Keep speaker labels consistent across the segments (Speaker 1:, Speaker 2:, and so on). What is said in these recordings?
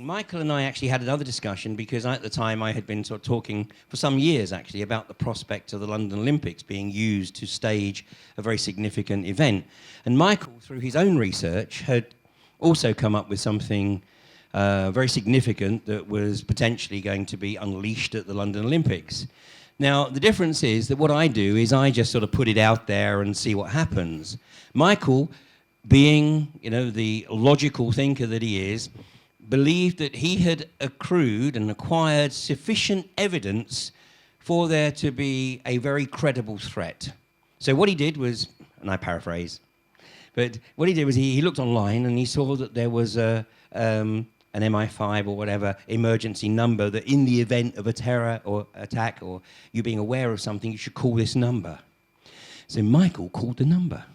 Speaker 1: interesting. Michael and I actually had another discussion because at the time I had been sort of talking for some years actually about the prospect of the London Olympics being used to stage a very significant event. And Michael, through his own research, had also come up with something very significant that was potentially going to be unleashed at the London Olympics. Now, the difference is that what I do is I just sort of put it out there and see what happens. Michael, being, the logical thinker that he is, believed that he had accrued and acquired sufficient evidence for there to be a very credible threat. So what he did was, and I paraphrase, but what he did was he looked online and he saw that there was an MI5 or whatever emergency number that in the event of a terror or attack or you being aware of something, you should call this number. So Michael called the number.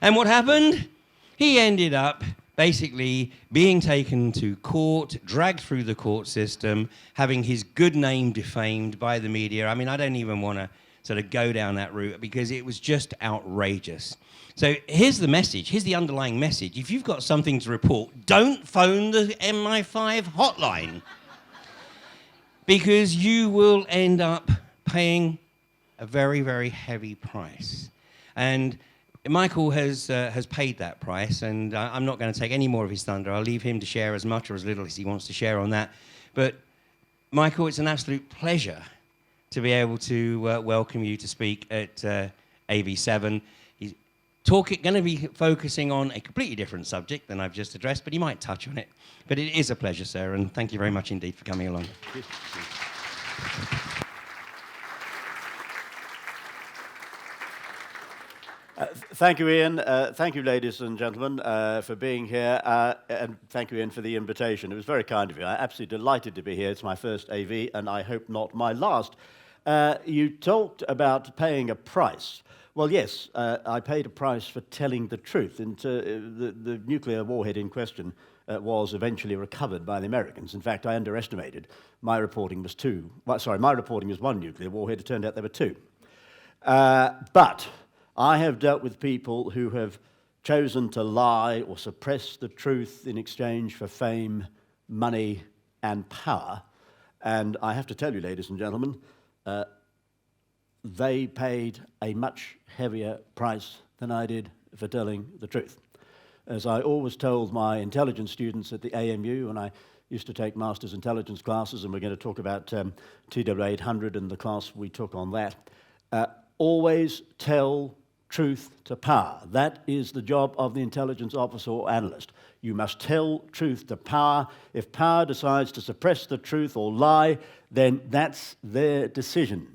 Speaker 1: And what happened? He ended up basically being taken to court, dragged through the court system, having his good name defamed by the media. I mean, I don't even want to sort of go down that route because it was just outrageous. So here's the message, here's the underlying message. If you've got something to report, don't phone the MI5 hotline because you will end up paying a very, very heavy price. And Michael has paid that price, and I'm not going to take any more of his thunder. I'll leave him to share as much or as little as he wants to share on that. But Michael, it's an absolute pleasure to be able to welcome you to speak at AV7. He's going to be focusing on a completely different subject than I've just addressed, but he might touch on it. But it is a pleasure, sir, and thank you very much indeed for coming along.
Speaker 2: Thank you, Ian. Thank you, ladies and gentlemen, for being here. And thank you, Ian, for the invitation. It was very kind of you. I'm absolutely delighted to be here. It's my first AV, and I hope not my last. You talked about paying a price. Well, yes, I paid a price for telling the truth. And the nuclear warhead in question was eventually recovered by the Americans. In fact, I underestimated. My reporting was my reporting was one nuclear warhead. It turned out there were two. But I have dealt with people who have chosen to lie or suppress the truth in exchange for fame, money, and power. And I have to tell you, ladies and gentlemen, they paid a much heavier price than I did for telling the truth. As I always told my intelligence students at the AMU, and I used to take master's intelligence classes, and we're going to talk about TW800 and the class we took on that, always tell truth to power. That is the job of the intelligence officer or analyst. You must tell truth to power. If power decides to suppress the truth or lie, then that's their decision.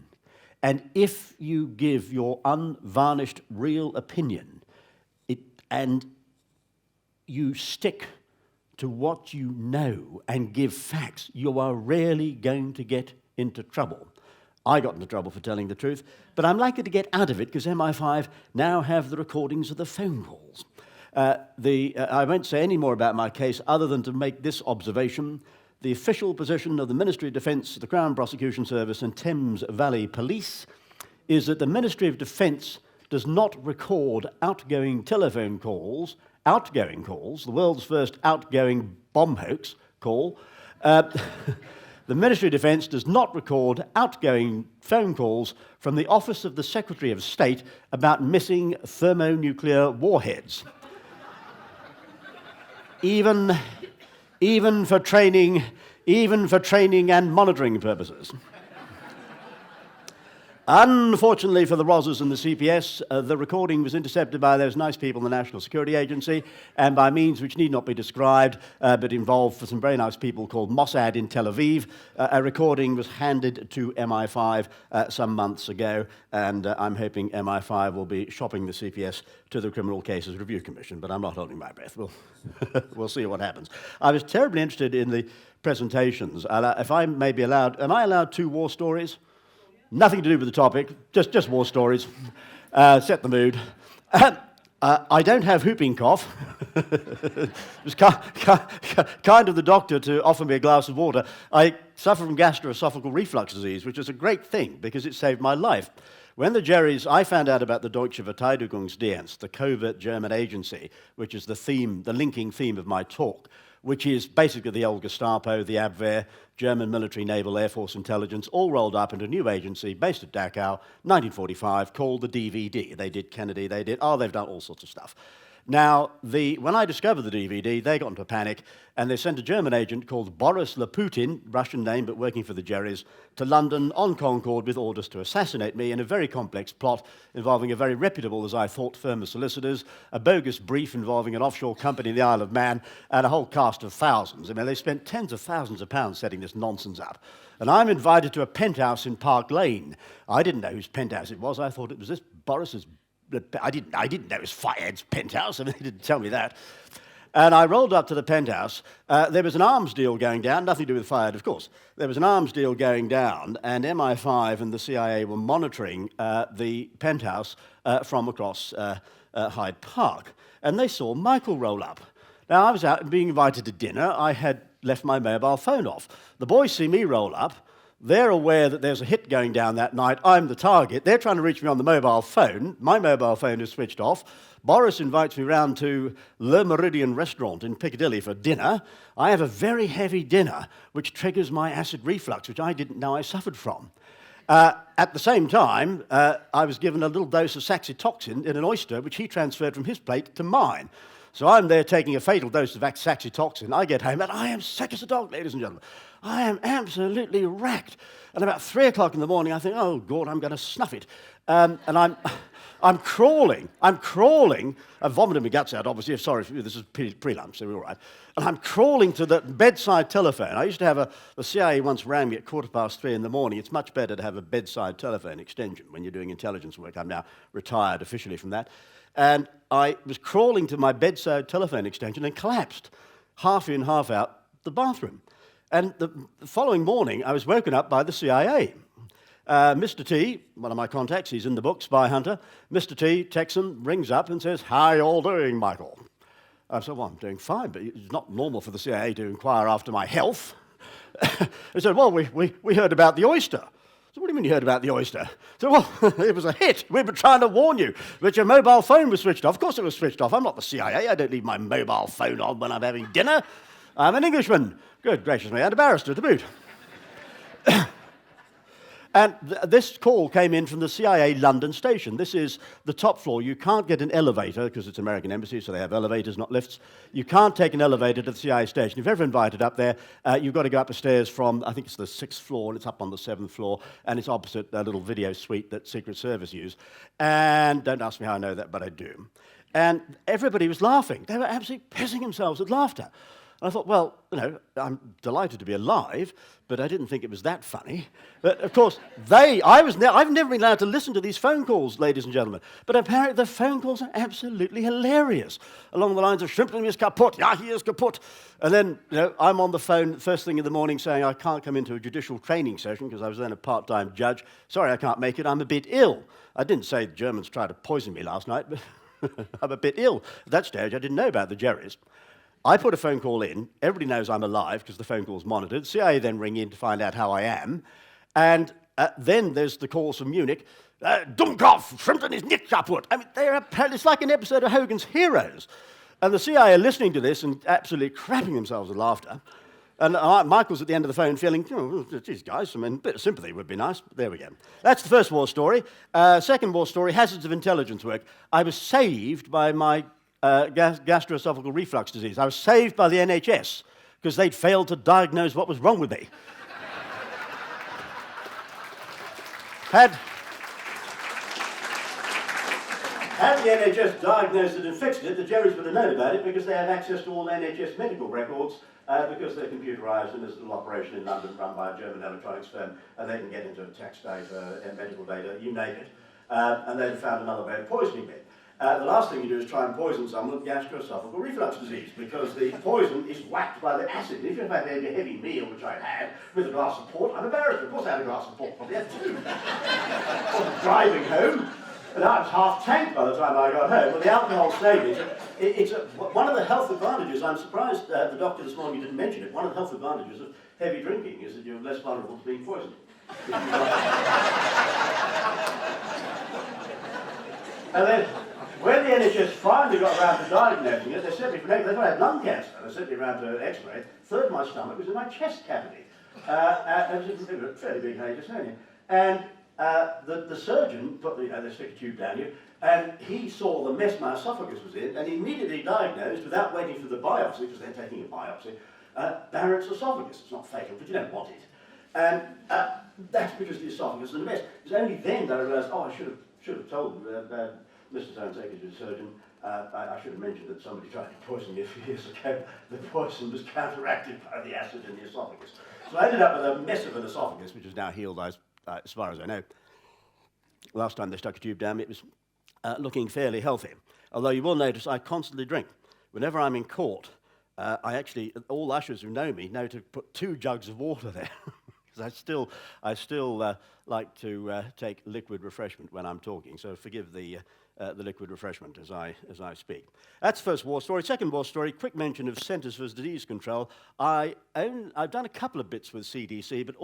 Speaker 2: And if you give your unvarnished real opinion and you stick to what you know and give facts, you are rarely going to get into trouble. I got into trouble for telling the truth, but I'm likely to get out of it because MI5 now have the recordings of the phone calls. I won't say any more about my case other than to make this observation. The official position of the Ministry of Defence, the Crown Prosecution Service and Thames Valley Police is that the Ministry of Defence does not record outgoing telephone calls, the world's first outgoing bomb hoax call. The Ministry of Defence does not record outgoing phone calls from the Office of the Secretary of State about missing thermonuclear warheads. even for training and monitoring purposes. Unfortunately for the Rozzers and the CPS, the recording was intercepted by those nice people in the National Security Agency, and by means which need not be described, but involved for some very nice people called Mossad in Tel Aviv. A recording was handed to MI5 some months ago, and I'm hoping MI5 will be shopping the CPS to the Criminal Cases Review Commission, but I'm not holding my breath. We'll see what happens. I was terribly interested in the presentations. If I may be allowed, am I allowed 2 war stories? Nothing to do with the topic, just war stories. Set the mood. I don't have whooping cough. It was kind of the doctor to offer me a glass of water. I suffer from gastroesophageal reflux disease, which is a great thing because it saved my life. When the Jerrys, I found out about the Deutsche Verteidigungsdienst, the covert German agency, which is the theme, the linking theme of my talk, which is basically the old Gestapo, the Abwehr, German military, naval, air force intelligence, all rolled up into a new agency based at Dachau, 1945, called the DVD. They did Kennedy, they've done all sorts of stuff. Now, when I discovered the DVD, they got into a panic, and they sent a German agent called Boris Laputin, Russian name but working for the Jerrys, to London on Concorde with orders to assassinate me in a very complex plot involving a very reputable, as I thought, firm of solicitors, a bogus brief involving an offshore company in the Isle of Man, and a whole cast of thousands. I mean, they spent tens of thousands of pounds setting this nonsense up. And I'm invited to a penthouse in Park Lane. I didn't know whose penthouse it was. I thought it was this Boris's. I didn't know it was Fayed's penthouse. I mean, they didn't tell me that. And I rolled up to the penthouse. There was an arms deal going down, nothing to do with Fayed, of course. There was an arms deal going down, and MI5 and the CIA were monitoring the penthouse from across Hyde Park. And they saw Michael roll up. Now, I was out being invited to dinner. I had left my mobile phone off. The boys see me roll up. They're aware that there's a hit going down that night. I'm the target. They're trying to reach me on the mobile phone. My mobile phone is switched off. Boris invites me round to Le Meridian restaurant in Piccadilly for dinner. I have a very heavy dinner, which triggers my acid reflux, which I didn't know I suffered from. At the same time, I was given a little dose of saxitoxin in an oyster, which he transferred from his plate to mine. So I'm there taking a fatal dose of saxitoxin. I get home, and I am sick as a dog, ladies and gentlemen. I am absolutely racked. And about 3 o'clock in the morning, I think, oh, God, I'm going to snuff it. And I'm crawling. I vomited my guts out, obviously. Sorry, this is pre-lunch, so we're all right. And I'm crawling to the bedside telephone. I used to have the CIA once rang me at 3:15 in the morning. It's much better to have a bedside telephone extension when you're doing intelligence work. I'm now retired officially from that. And I was crawling to my bedside telephone extension and collapsed, half in, half out, the bathroom. And the following morning, I was woken up by the CIA. Mr. T, one of my contacts, he's in the book, Spyhunter. Mr. T, Texan, rings up and says, "How are you all doing, Michael?" I said, "Well, I'm doing fine, but it's not normal for the CIA to inquire after my health." He said, "Well, we heard about the oyster." So what do you mean you heard about the oyster? So, well, it was a hit. We've been trying to warn you, but your mobile phone was switched off. Of course it was switched off. I'm not the CIA. I don't leave my mobile phone on when I'm having dinner. I'm an Englishman. Good gracious me, and a barrister to boot. And this call came in from the CIA London station. This is the top floor. You can't get an elevator, because it's an American embassy, so they have elevators, not lifts. You can't take an elevator to the CIA station. If you're ever invited up there, you've got to go up the stairs from, I think it's the 6th floor, and it's up on the 7th floor, and it's opposite a little video suite that Secret Service use. And don't ask me how I know that, but I do. And everybody was laughing. They were absolutely pissing themselves with laughter. And I thought, well, I'm delighted to be alive, but I didn't think it was that funny. But of course, I've never been allowed to listen to these phone calls, ladies and gentlemen. But apparently the phone calls are absolutely hilarious. Along the lines of, "Shrimpton is kaput, ja, he is kaput." And then, I'm on the phone first thing in the morning saying I can't come into a judicial training session because I was then a part-time judge. "Sorry, I can't make it, I'm a bit ill." I didn't say the Germans tried to poison me last night, but I'm a bit ill. At that stage, I didn't know about the Jerrys. I put a phone call in. Everybody knows I'm alive because the phone call's monitored. CIA then ring in to find out how I am. And then there's the calls from Munich. "Dummkopf, Shrimpton is nicht kaputt." I mean, it's like an episode of Hogan's Heroes. And the CIA are listening to this and absolutely crapping themselves with laughter. And Michael's at the end of the phone feeling, "Geez, guys, I mean, a bit of sympathy would be nice." But there we go. That's the first war story. Second war story, hazards of intelligence work. I was saved by my gastroesophageal reflux disease. I was saved by the NHS because they'd failed to diagnose what was wrong with me. Had the NHS diagnosed it and fixed it, the Jerrys would have known about it because they have access to all NHS medical records because they're computerised, and there's a little operation in London run by a German electronics firm, and they can get into tax data and medical data, you name it, and they've found another way of poisoning me. The last thing you do is try and poison someone with gastroesophageal reflux disease because the poison is whacked by the acid. And if you've had a heavy meal, which I had, with a glass of port, I'm embarrassed. Of course I had a glass of port, probably had two. I was driving home, And I was half tanked by the time I got home. Well, the alcohol savings, one of the health advantages, I'm surprised the doctor this morning didn't mention it, one of the health advantages of heavy drinking is that you're less vulnerable to being poisoned. And then, when the NHS finally got around to diagnosing it, they sent me for they've had lung cancer. They sent me around to an X-ray. Third, my stomach was in my chest cavity. It was a fairly big hiatus hernia. And the surgeon put they stick a tube down you, and he saw the mess my esophagus was in, and he immediately diagnosed, without waiting for the biopsy, because they're taking a biopsy, Barrett's esophagus. It's not fatal, but you don't want it. And that's because the esophagus is a mess. It was only then that I realised, I should have told Mr. Towntaker, who's a surgeon, I should have mentioned that somebody tried to poison me a few years ago. The poison was counteracted by the acid in the esophagus. So I ended up with a mess of an esophagus, which is now healed as far as I know. Last time they stuck a tube down me, it was looking fairly healthy. Although you will notice I constantly drink. Whenever I'm in court, all ushers who know me know to put 2 jugs of water there. Because I still like to take liquid refreshment when I'm talking, so forgive the liquid refreshment as I speak. That's the first war story. Second war story, quick mention of Centres for Disease Control. I've done a couple of bits with CDC, but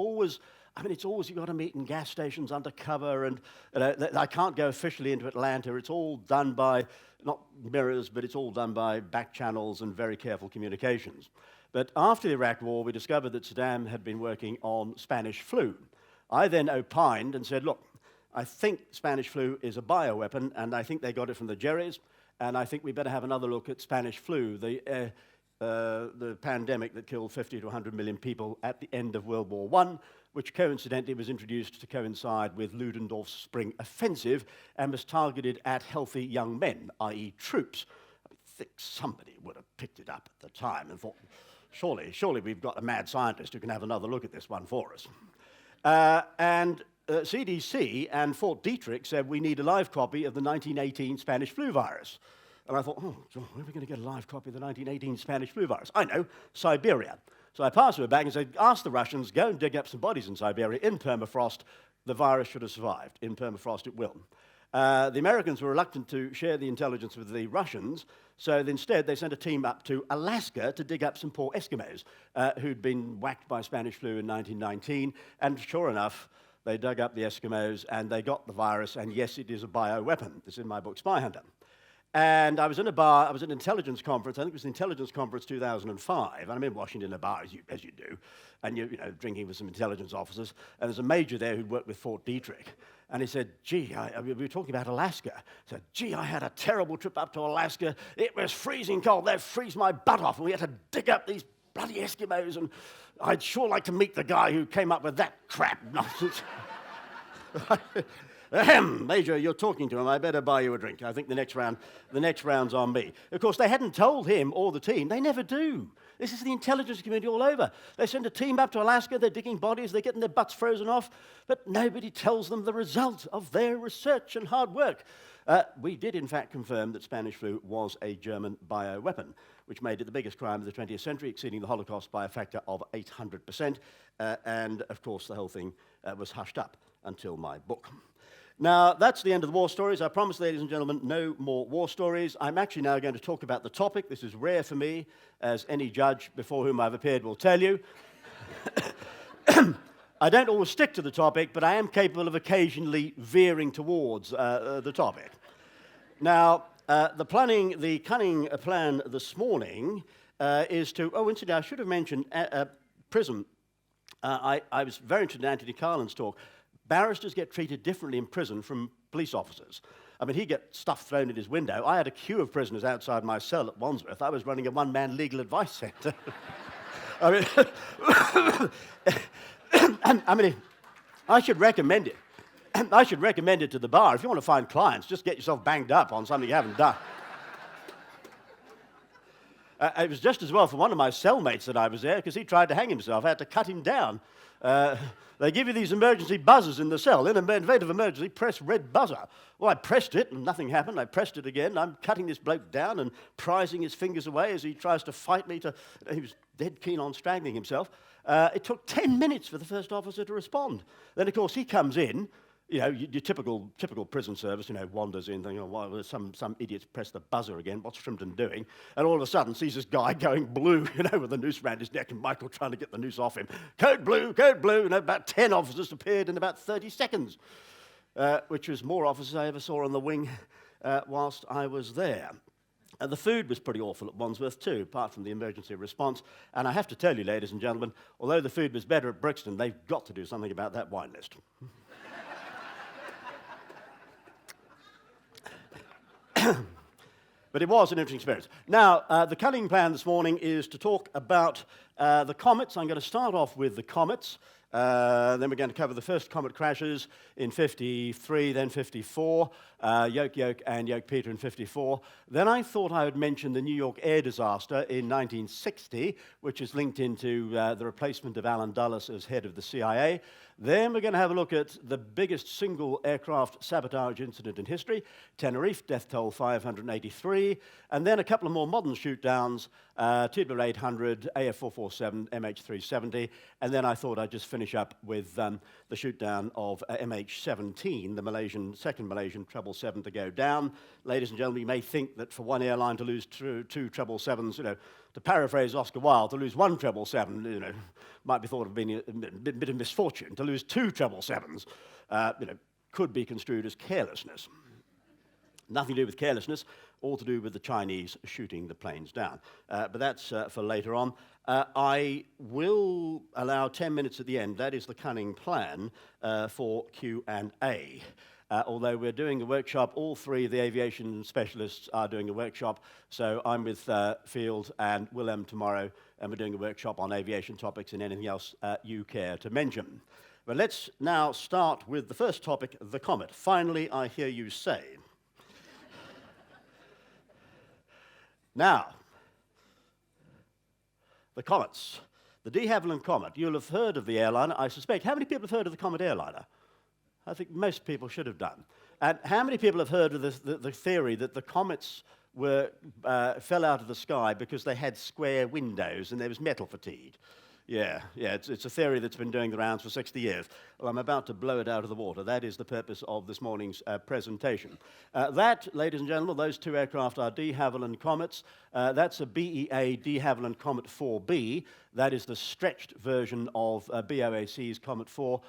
Speaker 2: it's always you've got to meet in gas stations undercover, and I can't go officially into Atlanta. It's all done by, not mirrors, but it's all done by back channels and very careful communications. But after the Iraq War, we discovered that Saddam had been working on Spanish flu. I then opined and said, look, I think Spanish flu is a bioweapon, and I think they got it from the Jerry's, and I think we better have another look at Spanish flu, the pandemic that killed 50 to 100 million people at the end of World War I, which coincidentally was introduced to coincide with Ludendorff's Spring Offensive and was targeted at healthy young men, i.e. troops. I think somebody would have picked it up at the time and thought, surely we've got a mad scientist who can have another look at this one for us. CDC and Fort Detrick said we need a live copy of the 1918 Spanish flu virus. And I thought, where are we going to get a live copy of the 1918 Spanish flu virus? I know, Siberia. So I passed her back and said, ask the Russians, go and dig up some bodies in Siberia. In permafrost, the virus should have survived. In permafrost, it will. The Americans were reluctant to share the intelligence with the Russians, so instead they sent a team up to Alaska to dig up some poor Eskimos who'd been whacked by Spanish flu in 1919, and sure enough, they dug up the Eskimos and they got the virus, and yes, it is a bioweapon. This is in my book, Spyhunter. And I was in a bar, I was at an intelligence conference, I think it was the Intelligence Conference 2005, and I'm in Washington in a bar, as you do, and you know, drinking with some intelligence officers, and there's a major there who'd worked with Fort Detrick, and he said, we were talking about Alaska. He said, I had a terrible trip up to Alaska. It was freezing cold. They'd freeze my butt off, and we had to dig up these bloody Eskimos, and I'd sure like to meet the guy who came up with that crap nonsense. Major, you're talking to him. I better buy you a drink. I think the next round's on me. Of course, they hadn't told him or the team. They never do. This is the intelligence community all over. They send a team up to Alaska, they're digging bodies, they're getting their butts frozen off, but nobody tells them the result of their research and hard work. We did, in fact, confirm that Spanish flu was a German bioweapon, which made it the biggest crime of the 20th century, exceeding the Holocaust by a factor of 800%. And, of course, the whole thing was hushed up until my book. Now, that's the end of the war stories. I promise, ladies and gentlemen, no more war stories. I'm actually now going to talk about the topic. This is rare for me, as any judge before whom I've appeared will tell you. I don't always stick to the topic, but I am capable of occasionally veering towards the topic. Now, the cunning plan this morning is to... Oh, incidentally, I should have mentioned prison. I was very interested in Anthony Carlin's talk. Barristers get treated differently in prison from police officers. I mean, he gets stuff thrown at his window. I had a queue of prisoners outside my cell at Wandsworth. I was running a one-man legal advice centre. I mean, I should recommend it. I should recommend it to the bar. If you want to find clients, just get yourself banged up on something you haven't done. It was just as well for one of my cellmates that I was there, because he tried to hang himself. I had to cut him down. They give you these emergency buzzers in the cell. In event of emergency, press red buzzer. Well, I pressed it, and nothing happened. I pressed it again. I'm cutting this bloke down and prizing his fingers away as he tries to fight me. He was dead keen on strangling himself. It took 10 minutes for the first officer to respond. Then, of course, he comes in, you know, your typical prison service, you know, wanders in, thinking, oh, well, some idiots pressed the buzzer again, what's Shrimpton doing? And all of a sudden sees this guy going blue, you know, with the noose around his neck, and Michael trying to get the noose off him. Code blue, and about 10 officers appeared in about 30 seconds, which was more officers I ever saw on the wing whilst I was there. The food was pretty awful at Wandsworth too, apart from the emergency response. And I have to tell you, ladies and gentlemen, although the food was better at Brixton, they've got to do something about that wine list. But it was an interesting experience. Now, the cunning plan this morning is to talk about the comets. I'm going to start off with the comets. Then we're going to cover the first comet crashes in 53, then 54, Yoke and Yoke Peter in 54. Then I thought I would mention the New York air disaster in 1960, which is linked into the replacement of Allen Dulles as head of the CIA. Then we're going to have a look at the biggest single aircraft sabotage incident in history, Tenerife, death toll 583, and then a couple of more modern shoot-downs, Tidbur 800, AF447, MH370, and then I thought I'd just finish up with the shoot-down of MH17, the second Malaysian 777 to go down. Ladies and gentlemen, you may think that for one airline to lose two 777s, you know, to paraphrase Oscar Wilde, to lose one 777, you know, might be thought of being a bit of misfortune. To lose two 777s, you know, could be construed as carelessness. Nothing to do with carelessness, all to do with the Chinese shooting the planes down. But that's for later on. I will allow 10 minutes at the end. That is the cunning plan for Q&A. Although we're doing a workshop, all three of the aviation specialists are doing a workshop. So I'm with Field and Willem tomorrow, and we're doing a workshop on aviation topics and anything else you care to mention. But let's now start with the first topic, the comet. Finally, I hear you say. Now, the comets. The de Havilland Comet. You'll have heard of the airliner, I suspect. How many people have heard of the Comet airliner? I think most people should have done. And how many people have heard of the theory that the comets fell out of the sky because they had square windows and there was metal fatigue? Yeah, it's a theory that's been doing the rounds for 60 years. Well, I'm about to blow it out of the water. That is the purpose of this morning's presentation. That, ladies and gentlemen, those two aircraft are de Havilland Comets. That's a BEA de Havilland Comet 4B. That is the stretched version of BOAC's Comet 4.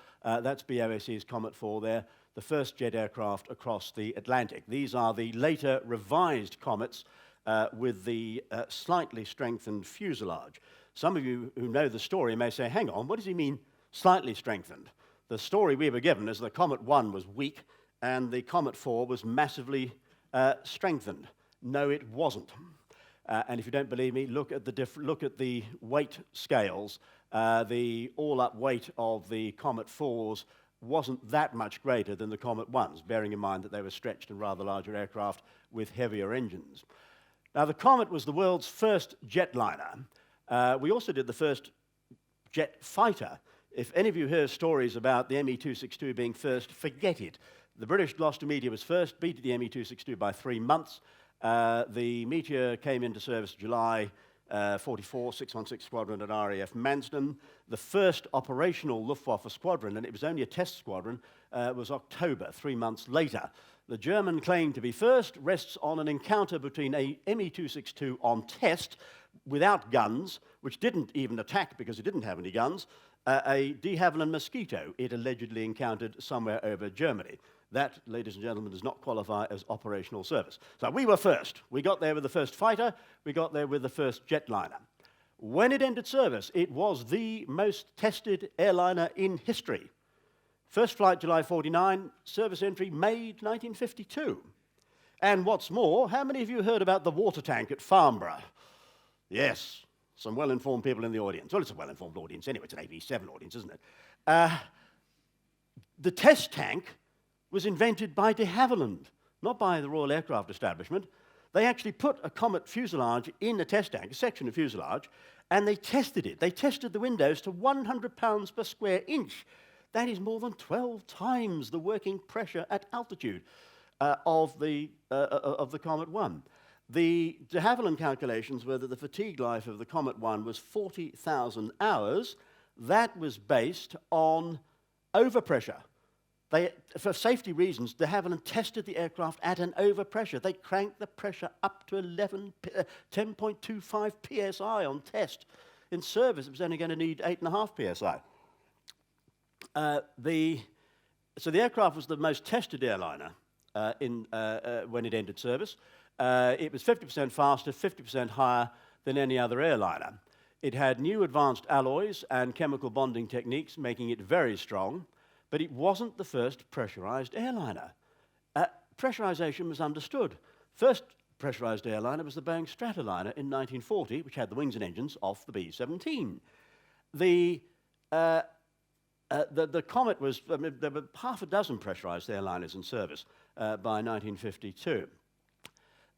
Speaker 2: That's BOAC's Comet 4 there, the first jet aircraft across the Atlantic. These are the later revised Comets with the slightly strengthened fuselage. Some of you who know the story may say, hang on, what does he mean slightly strengthened? The story we were given is the Comet 1 was weak and the Comet 4 was massively strengthened. No, it wasn't. And if you don't believe me, look at the weight scales. The all-up weight of the Comet 4s wasn't that much greater than the Comet 1s, bearing in mind that they were stretched and rather larger aircraft with heavier engines. Now, the Comet was the world's first jetliner. We also did the first jet fighter. If any of you hear stories about the ME-262 being first, forget it. The British Gloucester Meteor was first, beat the ME-262 by 3 months. The Meteor came into service July 44, 616 Squadron at RAF Manston. The first operational Luftwaffe squadron, and it was only a test squadron, was October, 3 months later. The German claim to be first rests on an encounter between a ME-262 on test without guns, which didn't even attack because it didn't have any guns, a de Havilland Mosquito it allegedly encountered somewhere over Germany. That, ladies and gentlemen, does not qualify as operational service. So we were first. We got there with the first fighter. We got there with the first jetliner. When it ended service, it was the most tested airliner in history. First flight, July 49, service entry, May 1952. And what's more, how many of you heard about the water tank at Farnborough? Yes, some well-informed people in the audience. Well, it's a well-informed audience anyway. It's an AV7 audience, isn't it? The test tank was invented by de Havilland, not by the Royal Aircraft Establishment. They actually put a Comet fuselage in a test tank, a section of fuselage, and they tested it. They tested the windows to 100 pounds per square inch. That is more than 12 times the working pressure at altitude of the Comet 1. The de Havilland calculations were that the fatigue life of the Comet 1 was 40,000 hours. That was based on overpressure. for safety reasons, de Havilland tested the aircraft at an overpressure. They cranked the pressure up to 10.25 psi on test. In service, it was only going to need 8.5 psi. So the aircraft was the most tested airliner when it entered service. It was 50% faster, 50% higher than any other airliner. It had new advanced alloys and chemical bonding techniques, making it very strong. But it wasn't the first pressurized airliner. Pressurization was understood. First pressurized airliner was the Boeing Stratoliner in 1940, which had the wings and engines off the B-17. The Comet was, there were half a dozen pressurized airliners in service by 1952.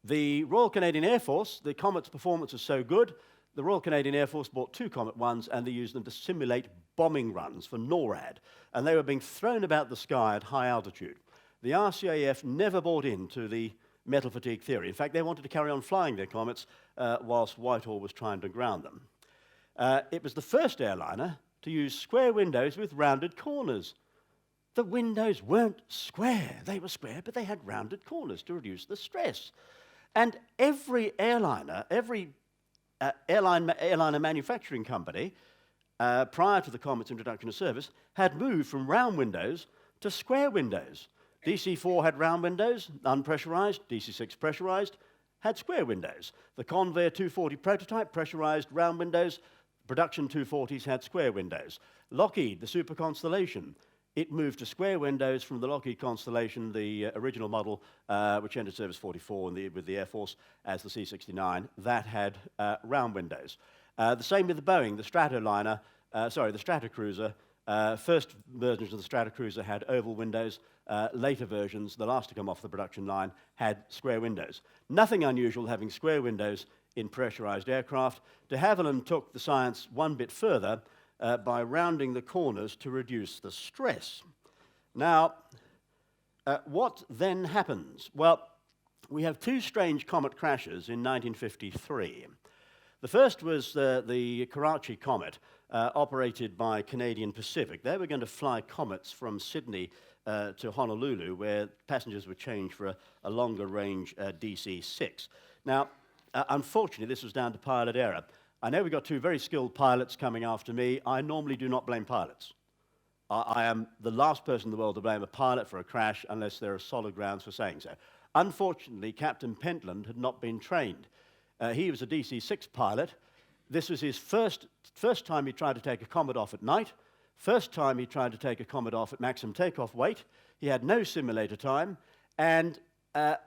Speaker 2: The Royal Canadian Air Force, the Comet's performance was so good, the Royal Canadian Air Force bought 2 Comet 1s and they used them to simulate bombing runs for NORAD. And they were being thrown about the sky at high altitude. The RCAF never bought into the metal fatigue theory. In fact, they wanted to carry on flying their Comets whilst Whitehall was trying to ground them. It was the first airliner to use square windows with rounded corners. The windows weren't square. They were square, but they had rounded corners to reduce the stress. And every airliner, every airliner manufacturing company, prior to the Comet's introduction to service, had moved from round windows to square windows. DC-4 had round windows, unpressurized. DC-6 pressurized, had square windows. The Convair 240 prototype, pressurized round windows. Production 240s had square windows. Lockheed, the Super Constellation, it moved to square windows from the Lockheed Constellation, the original model, which entered service 44 with the Air Force as the C-69. That had round windows. The same with the Boeing, the Stratoliner, the Stratocruiser. First versions of the Stratocruiser had oval windows. Later versions, the last to come off the production line, had square windows. Nothing unusual having square windows in pressurized aircraft. De Havilland took the science one bit further by rounding the corners to reduce the stress. Now, what then happens? Well, we have 2 strange Comet crashes in 1953. The first was the Karachi Comet, operated by Canadian Pacific. They were going to fly Comets from Sydney to Honolulu, where passengers would change for a longer range DC-6. Now, unfortunately, this was down to pilot error. I know we've got 2 very skilled pilots coming after me. I normally do not blame pilots. I am the last person in the world to blame a pilot for a crash unless there are solid grounds for saying so. Unfortunately, Captain Pentland had not been trained. He was a DC-6 pilot. This was his first time he tried to take a Comet off at night, first time he tried to take a Comet off at maximum takeoff weight. He had no simulator time, and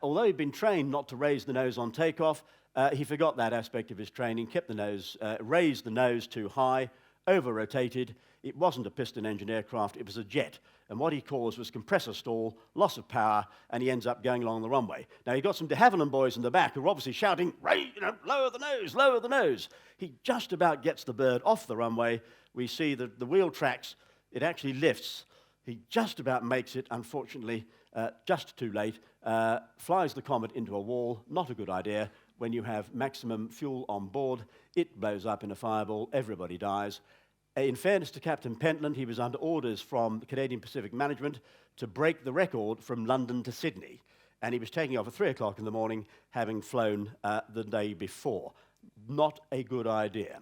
Speaker 2: although he'd been trained not to raise the nose on takeoff, he forgot that aspect of his training, kept the nose, raised the nose too high, over-rotated. It wasn't a piston engine aircraft, it was a jet. And what he caused was compressor stall, loss of power, and he ends up going along the runway. Now, you've got some de Havilland boys in the back who are obviously shouting, lower the nose, lower the nose. He just about gets the bird off the runway. We see the wheel tracks, it actually lifts. He just about makes it, unfortunately, just too late. Flies the Comet into a wall, not a good idea. When you have maximum fuel on board, it blows up in a fireball, everybody dies. In fairness to Captain Pentland, he was under orders from the Canadian Pacific Management to break the record from London to Sydney. And he was taking off at 3 o'clock in the morning, having flown the day before. Not a good idea.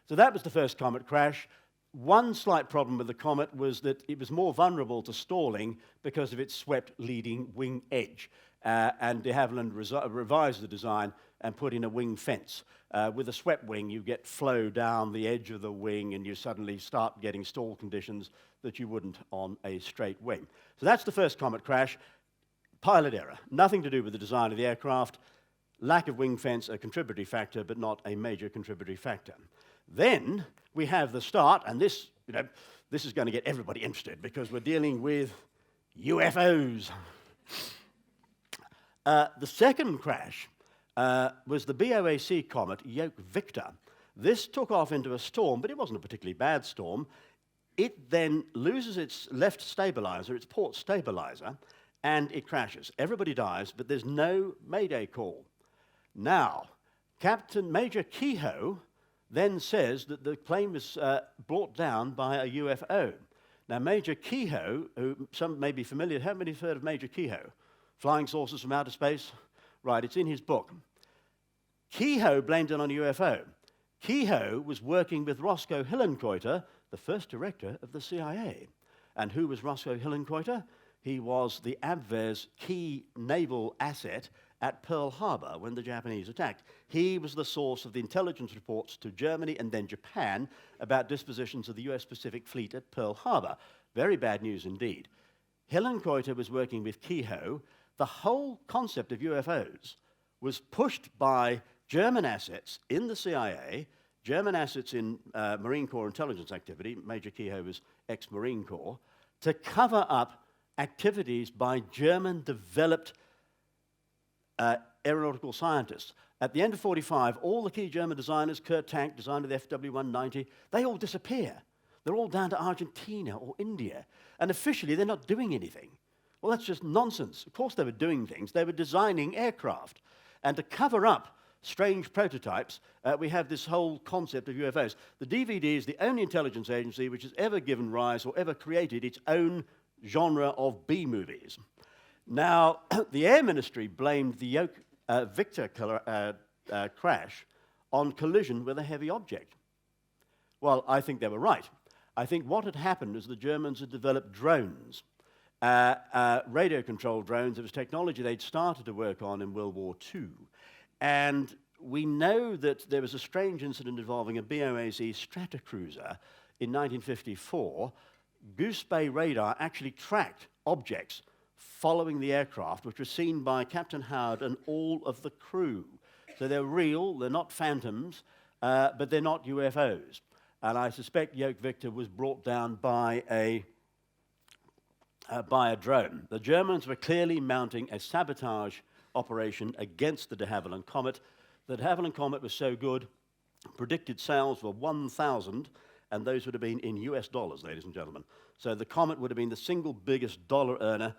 Speaker 2: So that was the first Comet crash. One slight problem with the Comet was that it was more vulnerable to stalling because of its swept leading wing edge. And de Havilland revised the design and put in a wing fence. With a swept wing, you get flow down the edge of the wing and you suddenly start getting stall conditions that you wouldn't on a straight wing. So that's the first Comet crash. Pilot error. Nothing to do with the design of the aircraft. Lack of wing fence, a contributory factor, but not a major contributory factor. Then we have the start, and this is going to get everybody interested because we're dealing with UFOs. The second crash was the BOAC Comet Yoke Victor. This took off into a storm, but it wasn't a particularly bad storm. It then loses its left stabilizer, its port stabilizer, and it crashes. Everybody dies, but there's no mayday call. Now, Major Kehoe then says that the plane was brought down by a UFO. Now, Major Kehoe, who some may be familiar, how many have heard of Major Kehoe? Flying saucers from outer space? Right, it's in his book. Kehoe blamed it on a UFO. Kehoe was working with Roscoe Hillenkoetter, the first director of the CIA. And who was Roscoe Hillenkoetter? He was the Abwehr's key naval asset at Pearl Harbor when the Japanese attacked. He was the source of the intelligence reports to Germany and then Japan about dispositions of the US Pacific Fleet at Pearl Harbor. Very bad news indeed. Hillenkoetter was working with Kehoe. The whole concept of UFOs was pushed by German assets in the CIA, German assets in Marine Corps intelligence activity, Major Kehoe was ex-Marine Corps, to cover up activities by German-developed aeronautical scientists. At the end of 1945, all the key German designers, Kurt Tank, designer of the FW-190, they all disappear. They're all down to Argentina or India. And officially, they're not doing anything. Well, that's just nonsense. Of course they were doing things. They were designing aircraft. And to cover up strange prototypes, we have this whole concept of UFOs. The DVD is the only intelligence agency which has ever given rise or ever created its own genre of B-movies. Now, the Air Ministry blamed the Yoke Victor crash on collision with a heavy object. Well, I think they were right. I think what had happened is the Germans had developed drones, radio-controlled drones. It was technology they'd started to work on in World War II. And we know that there was a strange incident involving a BOAZ Stratocruiser in 1954. Goose Bay radar actually tracked objects following the aircraft, which was seen by Captain Howard and all of the crew. So they're real, they're not phantoms, but they're not UFOs. And I suspect Yoke Victor was brought down by a drone. The Germans were clearly mounting a sabotage operation against the de Havilland Comet. The de Havilland Comet was so good, predicted sales were 1,000, and those would have been in US dollars, ladies and gentlemen. So the Comet would have been the single biggest dollar earner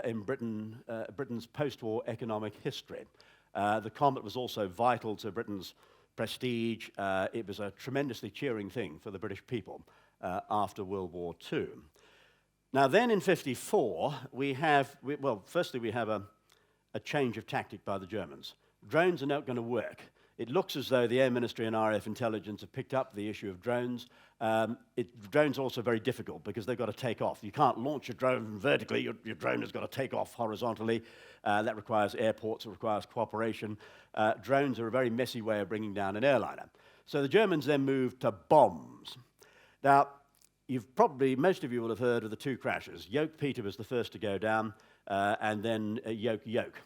Speaker 2: in Britain's post-war economic history. The Comet was also vital to Britain's prestige. It was a tremendously cheering thing for the British people after World War II. Now then in 1954, firstly we have a change of tactic by the Germans. Drones are not going to work. It looks as though the Air Ministry and RAF intelligence have picked up the issue of drones. Drones are also very difficult because they've got to take off. You can't launch a drone vertically. Your drone has got to take off horizontally. That requires airports. It requires cooperation. Drones are a very messy way of bringing down an airliner. So the Germans then moved to bombs. Now, most of you will have heard of the two crashes. Yoke Peter was the first to go down, and then Yoke.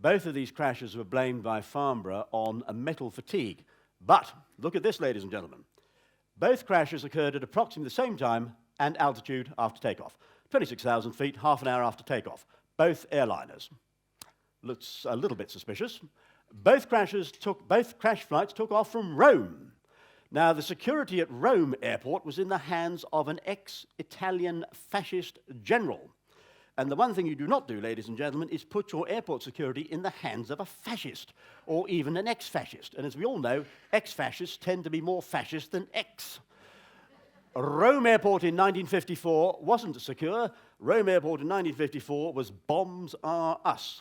Speaker 2: Both of these crashes were blamed by Farnborough on a metal fatigue. But look at this, ladies and gentlemen. Both crashes occurred at approximately the same time and altitude after takeoff. 26,000 feet, half an hour after takeoff. Both airliners. Looks a little bit suspicious. Both crash flights took off from Rome. Now, the security at Rome airport was in the hands of an ex-Italian fascist general. And the one thing you do not do, ladies and gentlemen, is put your airport security in the hands of a fascist, or even an ex-fascist. And as we all know, ex-fascists tend to be more fascist than ex. Rome Airport in 1954 wasn't secure. Rome Airport in 1954 was bombs are us.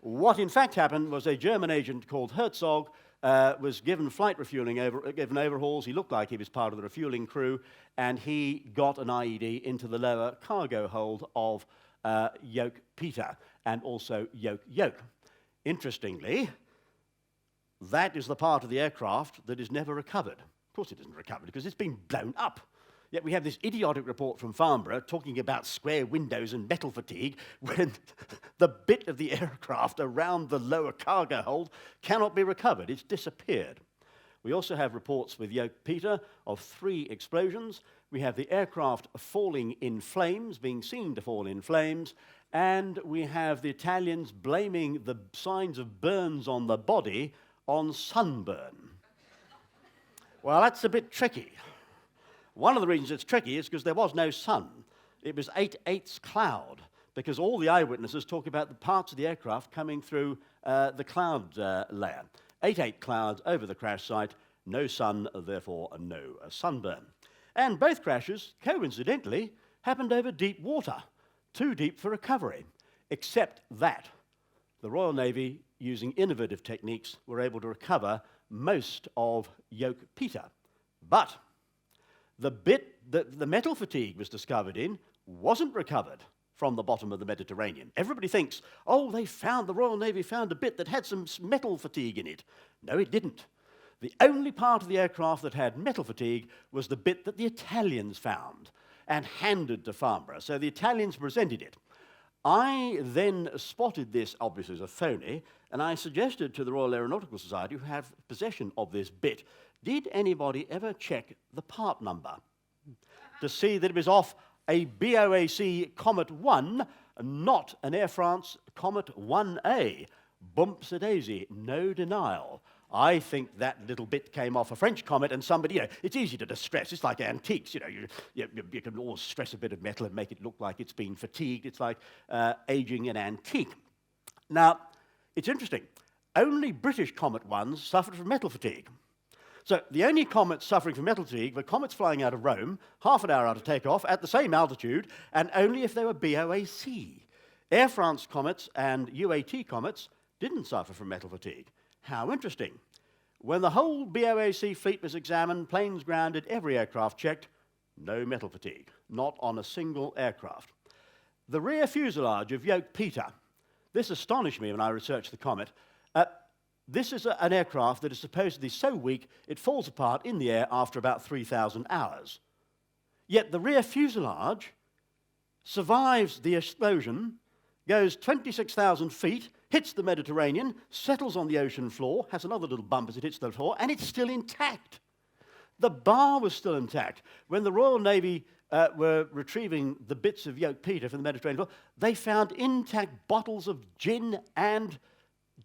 Speaker 2: What in fact happened was a German agent called Herzog was given flight refueling, given overhauls. He looked like he was part of the refueling crew, and he got an IED into the lower cargo hold of Yoke Peter and also Yoke. Interestingly, that is the part of the aircraft that is never recovered. Of course it isn't recovered because it's been blown up. Yet we have this idiotic report from Farnborough talking about square windows and metal fatigue when the bit of the aircraft around the lower cargo hold cannot be recovered. It's disappeared. We also have reports with Yoke Peter of 3 explosions. We have the aircraft falling in flames, being seen to fall in flames, and we have the Italians blaming the signs of burns on the body on sunburn. Well, that's a bit tricky. One of the reasons it's tricky is because there was no sun. It was 8/8 cloud, because all the eyewitnesses talk about the parts of the aircraft coming through the cloud layer. 8/8 clouds over the crash site, no sun, therefore no sunburn. And both crashes, coincidentally, happened over deep water, too deep for recovery, except that the Royal Navy, using innovative techniques, were able to recover most of yoke Peter. But the bit that the metal fatigue was discovered in wasn't recovered from the bottom of the Mediterranean. Everybody thinks, oh, the Royal Navy found a bit that had some metal fatigue in it. No, it didn't. The only part of the aircraft that had metal fatigue was the bit that the Italians found and handed to Farnborough. So the Italians presented it. I then spotted this, obviously, as a phony, and I suggested to the Royal Aeronautical Society, who have possession of this bit, did anybody ever check the part number to see that it was off a BOAC Comet 1, not an Air France Comet 1A? Bumps a daisy, no denial. I think that little bit came off a French Comet, and somebody, it's easy to distress. It's like antiques, you can always stress a bit of metal and make it look like it's been fatigued. It's like aging an antique. Now, it's interesting. Only British Comet 1s suffered from metal fatigue. So the only comets suffering from metal fatigue were comets flying out of Rome, half an hour out of takeoff, at the same altitude, and only if they were BOAC. Air France comets and UAT comets didn't suffer from metal fatigue. How interesting. When the whole BOAC fleet was examined, planes grounded, every aircraft checked, no metal fatigue, not on a single aircraft. The rear fuselage of yoke Peter, this astonished me when I researched the Comet. This is an aircraft that is supposedly so weak it falls apart in the air after about 3,000 hours. Yet the rear fuselage survives the explosion, goes 26,000 feet, hits the Mediterranean, settles on the ocean floor, has another little bump as it hits the floor, and it's still intact. The bar was still intact. When the Royal Navy were retrieving the bits of yoke Peter from the Mediterranean floor, they found intact bottles of gin and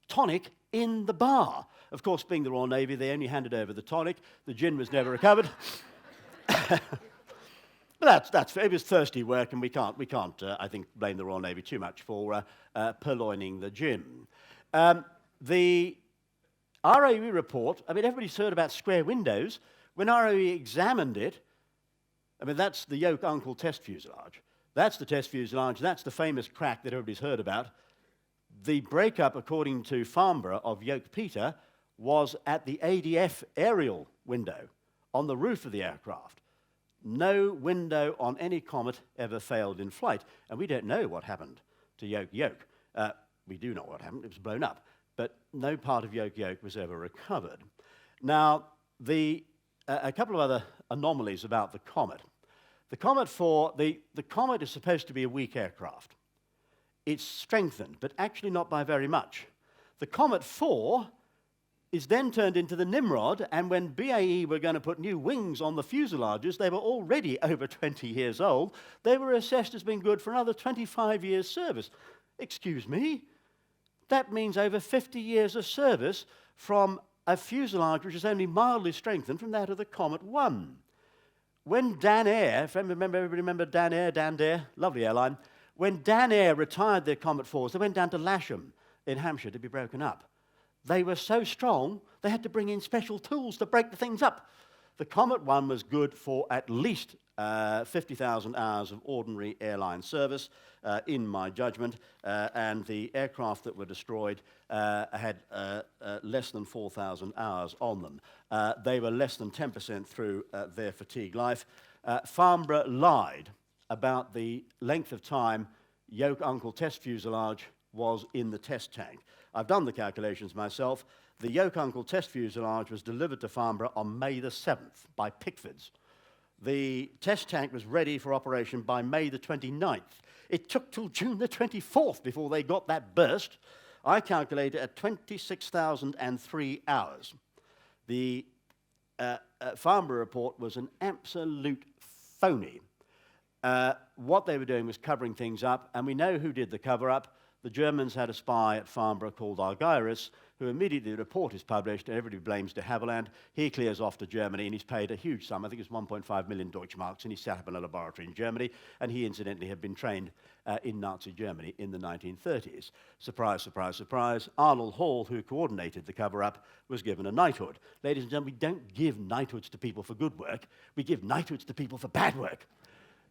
Speaker 2: tonic in the bar. Of course, being the Royal Navy, they only handed over the tonic. The gin was never recovered. But it was thirsty work, and we can't I think, blame the Royal Navy too much for purloining the gin. The ROE report, everybody's heard about square windows. When ROE examined it, that's the yoke uncle test fuselage. That's the test fuselage. That's the famous crack that everybody's heard about. The breakup, according to Farnborough, of yoke Peter was at the ADF aerial window on the roof of the aircraft. No window on any Comet ever failed in flight, and we don't know what happened to yoke. We do know what happened. It was blown up, but no part of yoke was ever recovered. Now, a couple of other anomalies about the Comet. The Comet is supposed to be a weak aircraft. It's strengthened, but actually not by very much. The Comet 4 is then turned into the Nimrod, and when BAE were going to put new wings on the fuselages, they were already over 20 years old. They were assessed as being good for another 25 years' service. Excuse me? That means over 50 years of service from a fuselage which is only mildly strengthened from that of the Comet 1. When Dan Air, everybody remember Dan Air, Dan Dare, lovely airline. When Dan Air retired their Comet 4s, they went down to Lasham in Hampshire to be broken up. They were so strong, they had to bring in special tools to break the things up. The Comet 1 was good for at least 50,000 hours of ordinary airline service, in my judgment, and the aircraft that were destroyed had less than 4,000 hours on them. They were less than 10% through their fatigue life. Farnborough lied about the length of time yoke uncle test fuselage was in the test tank. I've done the calculations myself. The yoke uncle test fuselage was delivered to Farnborough on May the 7th by Pickfords. The test tank was ready for operation by May the 29th. It took till June the 24th before they got that burst. I calculated at 26,003 hours. The Farnborough report was an absolute phony. What they were doing was covering things up, and we know who did the cover-up. The Germans had a spy at Farnborough called Argyris, who immediately the report is published and everybody blames de Havilland. He clears off to Germany and he's paid a huge sum, I think it's 1.5 million Deutschmarks, and he set up in a laboratory in Germany, and he incidentally had been trained in Nazi Germany in the 1930s. Surprise, surprise, surprise, Arnold Hall, who coordinated the cover-up, was given a knighthood. Ladies and gentlemen, we don't give knighthoods to people for good work, we give knighthoods to people for bad work.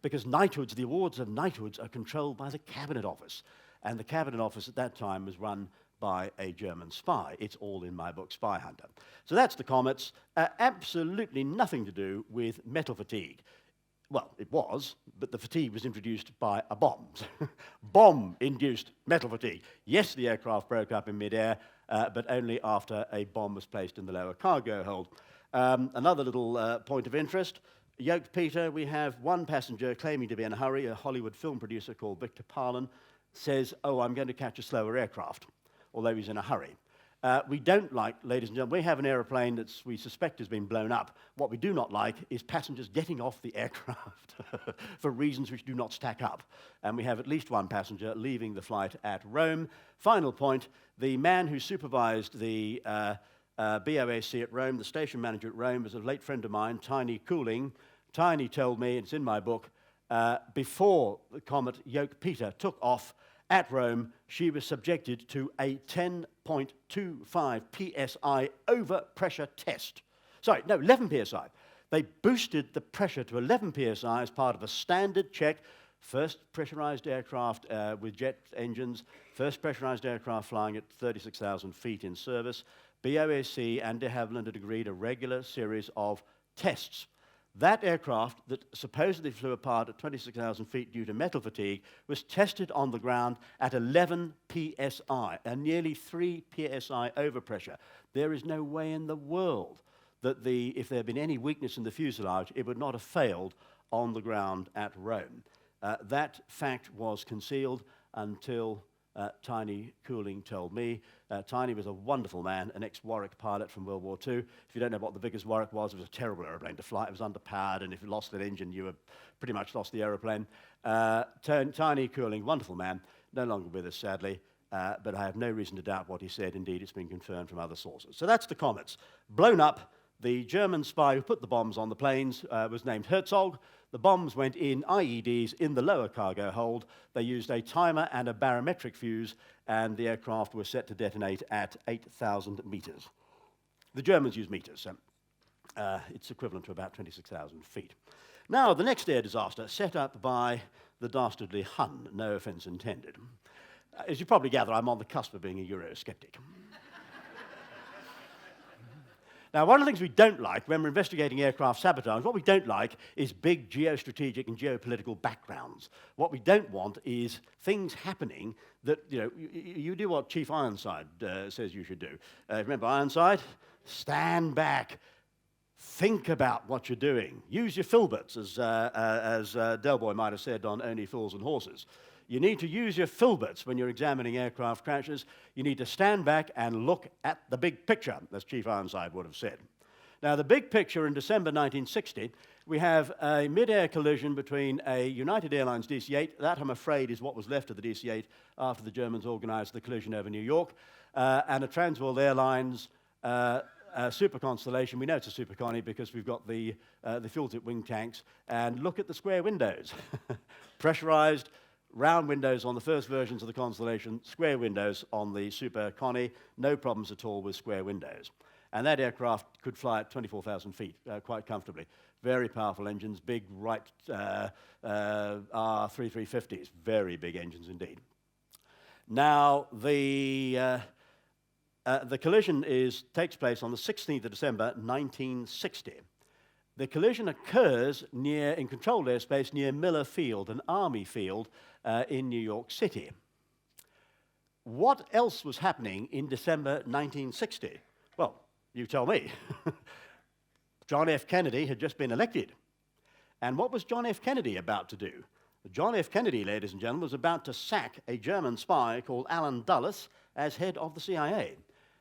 Speaker 2: Because knighthoods, the awards of knighthoods are controlled by the Cabinet Office. And the Cabinet Office at that time was run by a German spy. It's all in my book, Spyhunter. So that's the comets. Absolutely nothing to do with metal fatigue. Well, it was, but the fatigue was introduced by a bomb. Bomb-induced metal fatigue. Yes, the aircraft broke up in midair, but only after a bomb was placed in the lower cargo hold. Another little point of interest, yoked Peter, we have one passenger claiming to be in a hurry, a Hollywood film producer called Victor Parlin, says, oh, I'm going to catch a slower aircraft, although he's in a hurry. We don't like, ladies and gentlemen, we have an aeroplane that we suspect has been blown up. What we do not like is passengers getting off the aircraft for reasons which do not stack up. And we have at least one passenger leaving the flight at Rome. Final point, the man who supervised the BOAC at Rome, the station manager at Rome, was a late friend of mine, Tiny Cooling. Tiny told me, it's in my book, before the Comet Yoke Peter took off at Rome, she was subjected to a 10.25 psi overpressure test. Sorry, no, 11 psi. They boosted the pressure to 11 psi as part of a standard check. First pressurized aircraft with jet engines, first pressurized aircraft flying at 36,000 feet in service. BOAC and de Havilland had agreed a regular series of tests. That aircraft that supposedly flew apart at 26,000 feet due to metal fatigue was tested on the ground at 11 psi, a nearly 3 psi overpressure. There is no way in the world that if there had been any weakness in the fuselage, it would not have failed on the ground at Rome. That fact was concealed until Tiny Cooling told me. Tiny was a wonderful man, an ex-Warwick pilot from World War II. If you don't know what the Vickers Warwick was, it was a terrible aeroplane to fly. It was underpowered, and if you lost that engine, you had pretty much lost the aeroplane. Tiny Cooling, wonderful man, no longer with us, sadly, but I have no reason to doubt what he said. Indeed, it's been confirmed from other sources. So that's the comets. Blown up, the German spy who put the bombs on the planes was named Herzog. The bombs went in IEDs in the lower cargo hold. They used a timer and a barometric fuse, and the aircraft was set to detonate at 8,000 meters. The Germans use meters, so it's equivalent to about 26,000 feet. Now, the next air disaster set up by the dastardly Hun, no offense intended. As you probably gather, I'm on the cusp of being a Eurosceptic. Now, one of the things we don't like when we're investigating aircraft sabotage, what we don't like is big geostrategic and geopolitical backgrounds. What we don't want is things happening that, you know, you do what Chief Ironside says you should do. Remember Ironside? Stand back. Think about what you're doing. Use your filberts, as Del Boy might have said on Only Fools and Horses. You need to use your filberts when you're examining aircraft crashes. You need to stand back and look at the big picture, as Chief Ironside would have said. Now, the big picture in December 1960, we have a mid-air collision between a United Airlines DC-8. That, I'm afraid, is what was left of the DC-8 after the Germans organized the collision over New York, and a Transworld Airlines Super Constellation. We know it's a Super Connie because we've got the fuel-tip wing tanks. And look at the square windows. Pressurized, round windows on the first versions of the Constellation, square windows on the Super Connie, no problems at all with square windows. And that aircraft could fly at 24,000 feet quite comfortably. Very powerful engines, big Wright R3350s, very big engines indeed. Now, the collision takes place on the 16th of December, 1960. The collision occurs in controlled airspace near Miller Field, an Army field in New York City. What else was happening in December 1960? Well, you tell me. John F. Kennedy had just been elected. And what was John F. Kennedy about to do? John F. Kennedy, ladies and gentlemen, was about to sack a German spy called Allen Dulles as head of the CIA.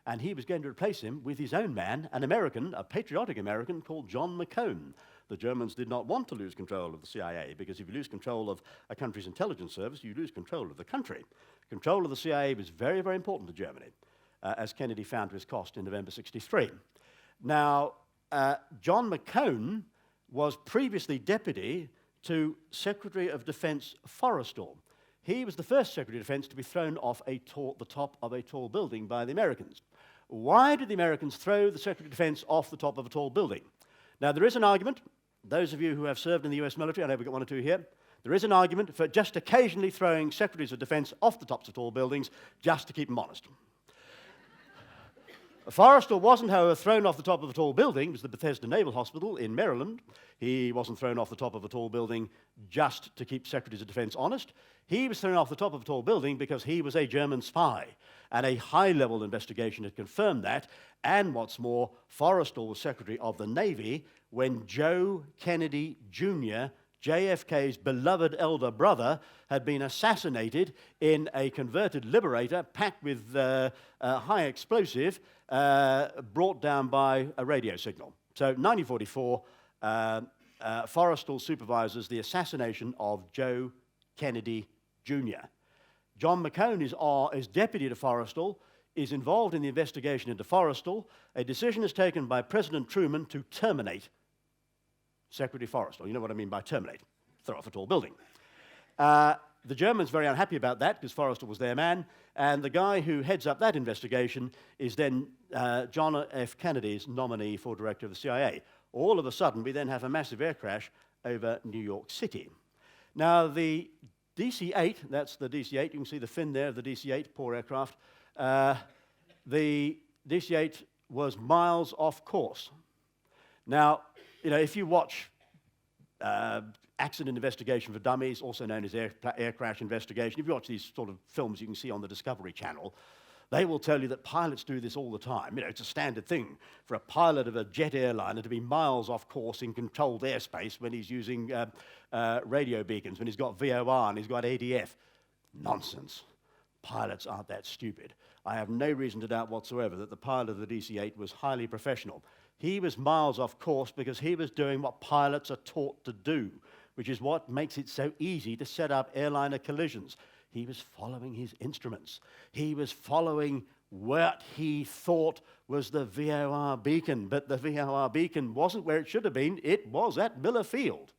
Speaker 2: And he was going to replace him with his own man, an American, a patriotic American called John McCone. The Germans did not want to lose control of the CIA, because if you lose control of a country's intelligence service, you lose control of the country. Control of the CIA was very, very important to Germany. as Kennedy found to his cost in November 63. Now, John McCone was previously deputy to Secretary of Defense Forrestal. He was the first Secretary of Defense to be thrown off the top of a tall building by the Americans. Why did the Americans throw the Secretary of Defense off the top of a tall building? Now, there is an argument. Those of you who have served in the US military, I know we've got one or two here, there is an argument for just occasionally throwing Secretaries of Defense off the tops of tall buildings just to keep them honest. Forrestal wasn't, however, thrown off the top of a tall building. It was the Bethesda Naval Hospital in Maryland. He wasn't thrown off the top of a tall building just to keep Secretaries of Defense honest. He was thrown off the top of a tall building because he was a German spy, and a high-level investigation had confirmed that. And what's more, Forrestal was Secretary of the Navy when Joe Kennedy Jr., JFK's beloved elder brother, had been assassinated in a converted Liberator packed with high explosive brought down by a radio signal. So 1944, Forrestal supervises the assassination of Joe Kennedy Jr. John McCone is deputy to Forrestal, is involved in the investigation into Forrestal. A decision is taken by President Truman to terminate Secretary Forrestal. You know what I mean by terminate. Throw off a tall building. The Germans very unhappy about that because Forrestal was their man, and the guy who heads up that investigation is then John F. Kennedy's nominee for director of the CIA. All of a sudden, we then have a massive air crash over New York City. Now, the DC-8, that's the DC-8, you can see the fin there of the DC-8, poor aircraft. The DC-8 was miles off course. Now, you know, if you watch Accident Investigation for Dummies, also known as Air Crash Investigation, if you watch these sort of films you can see on the Discovery Channel, they will tell you that pilots do this all the time. You know, it's a standard thing for a pilot of a jet airliner to be miles off course in controlled airspace when he's using radio beacons, when he's got VOR and he's got ADF. Nonsense. Pilots aren't that stupid. I have no reason to doubt whatsoever that the pilot of the DC-8 was highly professional. He was miles off course because he was doing what pilots are taught to do, which is what makes it so easy to set up airliner collisions. He was following his instruments. He was following what he thought was the VOR beacon, but the VOR beacon wasn't where it should have been. It was at Miller Field.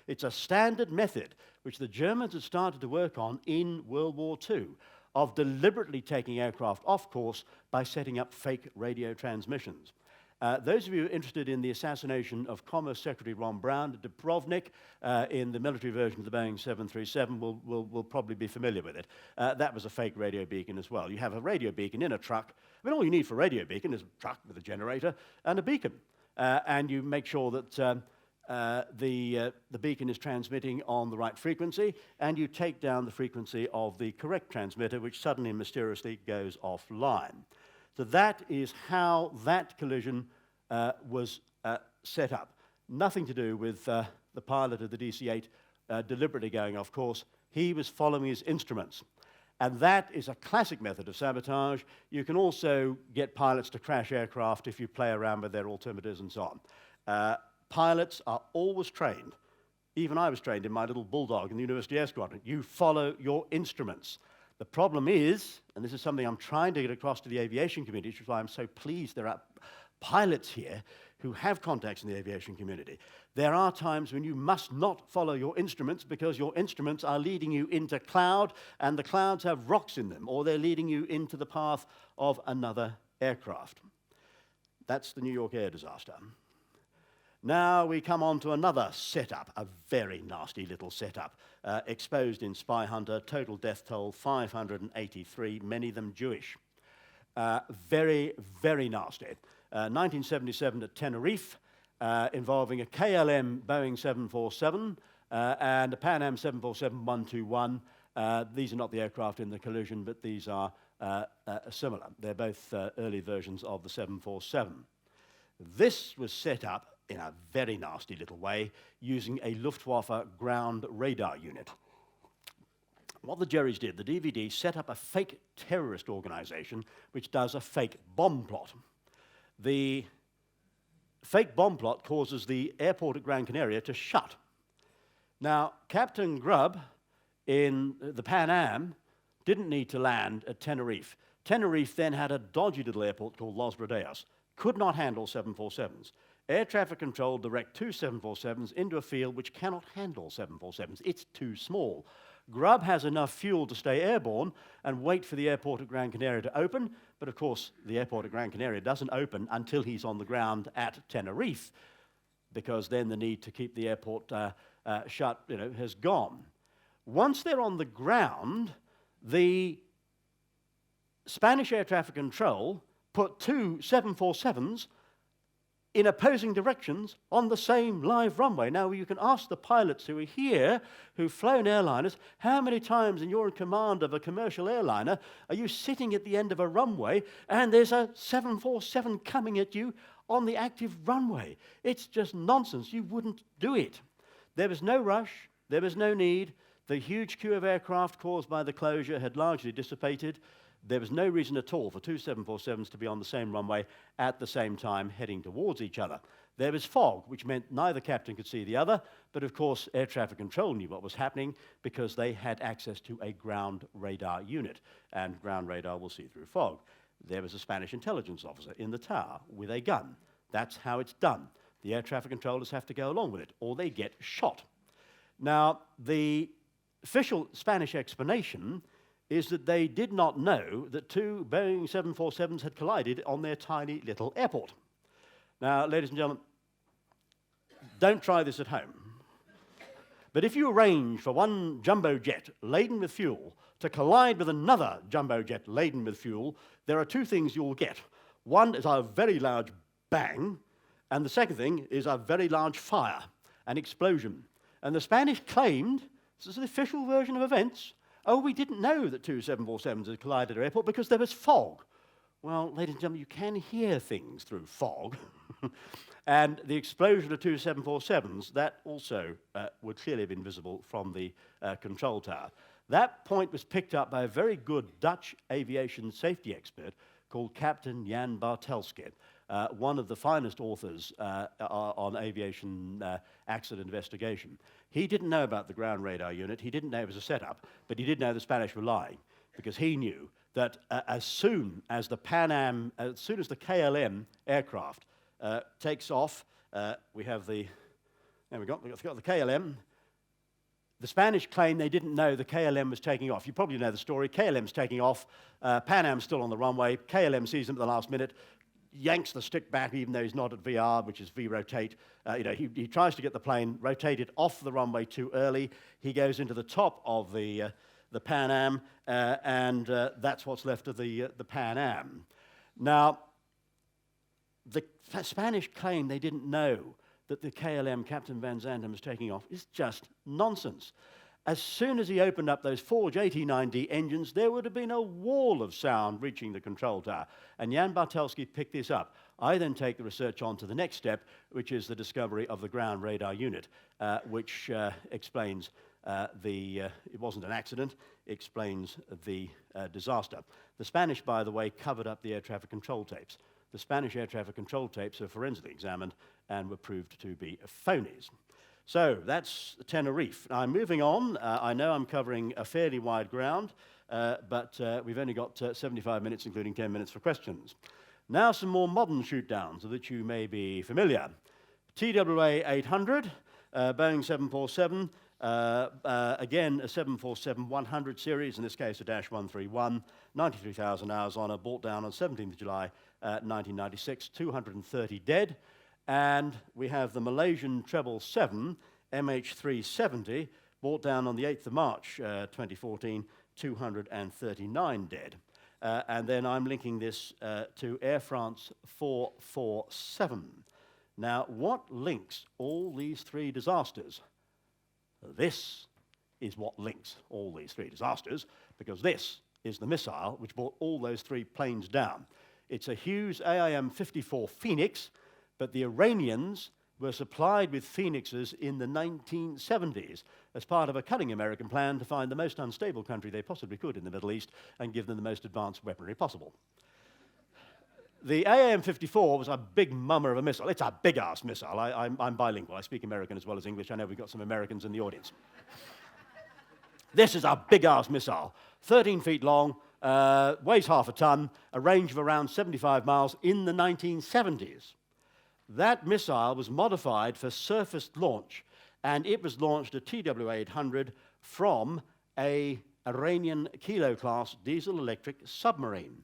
Speaker 2: It's a standard method which the Germans had started to work on in World War II, of deliberately taking aircraft off course by setting up fake radio transmissions. Those of you interested in the assassination of Commerce Secretary Ron Brown at Dubrovnik in the military version of the Boeing 737 will probably be familiar with it. That was a fake radio beacon as well. You have a radio beacon in a truck. I mean, all you need for a radio beacon is a truck with a generator and a beacon. And you make sure that the beacon is transmitting on the right frequency, and you take down the frequency of the correct transmitter, which suddenly and mysteriously goes offline. So that is how that collision was set up. Nothing to do with the pilot of the DC-8 deliberately going off course. He was following his instruments. And that is a classic method of sabotage. You can also get pilots to crash aircraft if you play around with their altimeters and so on. Pilots are always trained. Even I was trained in my little Bulldog in the University Air Squadron. You follow your instruments. The problem is, and this is something I'm trying to get across to the aviation community, which is why I'm so pleased there are pilots here who have contacts in the aviation community. There are times when you must not follow your instruments because your instruments are leading you into cloud, and the clouds have rocks in them, or they're leading you into the path of another aircraft. That's the New York air disaster. Now we come on to another setup, a very nasty little setup, exposed in Spyhunter, total death toll 583, many of them Jewish. Very, very nasty. 1977 at Tenerife, involving a KLM Boeing 747 and a Pan Am 747-121. These are not the aircraft in the collision, but these are similar. They're both early versions of the 747. This was set up in a very nasty little way, using a Luftwaffe ground radar unit. What the Jerrys did, the DVD set up a fake terrorist organization which does a fake bomb plot. The fake bomb plot causes the airport at Gran Canaria to shut. Now, Captain Grubb in the Pan Am didn't need to land at Tenerife Tenerife then had a dodgy little airport called Los Rodeos. Could not handle 747s. Air traffic control direct two 747s into a field which cannot handle 747s. It's too small. Grubb has enough fuel to stay airborne and wait for the airport at Gran Canaria to open, but of course the airport at Gran Canaria doesn't open until he's on the ground at Tenerife, because then the need to keep the airport shut, has gone. Once they're on the ground, the Spanish air traffic control put two 747s in opposing directions on the same live runway. Now, you can ask the pilots who are here, who've flown airliners, how many times in you're in command of a commercial airliner are you sitting at the end of a runway and there's a 747 coming at you on the active runway? It's just nonsense. You wouldn't do it. There was no rush. There was no need. The huge queue of aircraft caused by the closure had largely dissipated. There was no reason at all for two 747s to be on the same runway at the same time heading towards each other. There was fog, which meant neither captain could see the other, but of course air traffic control knew what was happening because they had access to a ground radar unit, and ground radar will see through fog. There was a Spanish intelligence officer in the tower with a gun. That's how it's done. The air traffic controllers have to go along with it, or they get shot. Now, the official Spanish explanation is that they did not know that two Boeing 747s had collided on their tiny little airport. Now, ladies and gentlemen, don't try this at home. But if you arrange for one jumbo jet laden with fuel to collide with another jumbo jet laden with fuel, there are two things you'll get. One is a very large bang, and the second thing is a very large fire, an explosion. And the Spanish claimed, this is the official version of events, oh, we didn't know that two 747s had collided at our airport because there was fog. Well, ladies and gentlemen, you can hear things through fog. And the explosion of two 747s, that also would clearly have been visible from the control tower. That point was picked up by a very good Dutch aviation safety expert called Captain Jan Bartelske, one of the finest authors on aviation accident investigation. He didn't know about the ground radar unit. He didn't know it was a setup, but he did know the Spanish were lying, because he knew that as soon as the KLM aircraft takes off, we have the, we've got the KLM. The Spanish claim they didn't know the KLM was taking off. You probably know the story. KLM's taking off. Pan Am's still on the runway. KLM sees them at the last minute, yanks the stick back, even though he's not at VR, which is V-rotate. He tries to get the plane rotated off the runway too early. He goes into the top of the Pan Am, and that's what's left of the Pan Am. Now, the Spanish claim they didn't know that the KLM, Captain Van Zanten, was taking off is just nonsense. As soon as he opened up those Forge AT9D engines, there would have been a wall of sound reaching the control tower. And Jan Bartelske picked this up. I then take the research on to the next step, which is the discovery of the ground radar unit, which explains it wasn't an accident, explains the disaster. The Spanish, by the way, covered up the air traffic control tapes. The Spanish air traffic control tapes were forensically examined and were proved to be phonies. So that's Tenerife. Now, I'm moving on. I know I'm covering a fairly wide ground, but we've only got 75 minutes, including 10 minutes for questions. Now some more modern shoot-downs of which you may be familiar. TWA 800, Boeing 747, again a 747-100 series, in this case a Dash 131, 93,000 hours on her, brought down on 17th of July 1996, 230 dead. And we have the Malaysian Treble 7, MH370, brought down on the 8th of March 2014, 239 dead. And then I'm linking this to Air France 447. Now, what links all these three disasters? This is what links all these three disasters, because this is the missile which brought all those three planes down. It's a Hughes AIM-54 Phoenix, but the Iranians were supplied with Phoenixes in the 1970s as part of a cunning American plan to find the most unstable country they possibly could in the Middle East and give them the most advanced weaponry possible. The AIM-54 was a big mummer of a missile. It's a big-ass missile. I'm bilingual. I speak American as well as English. I know we've got some Americans in the audience. This is a big-ass missile, 13 feet long, weighs half a ton, a range of around 75 miles in the 1970s. That missile was modified for surface launch, and it was launched a TW-800 from a Iranian Kilo-class diesel-electric submarine.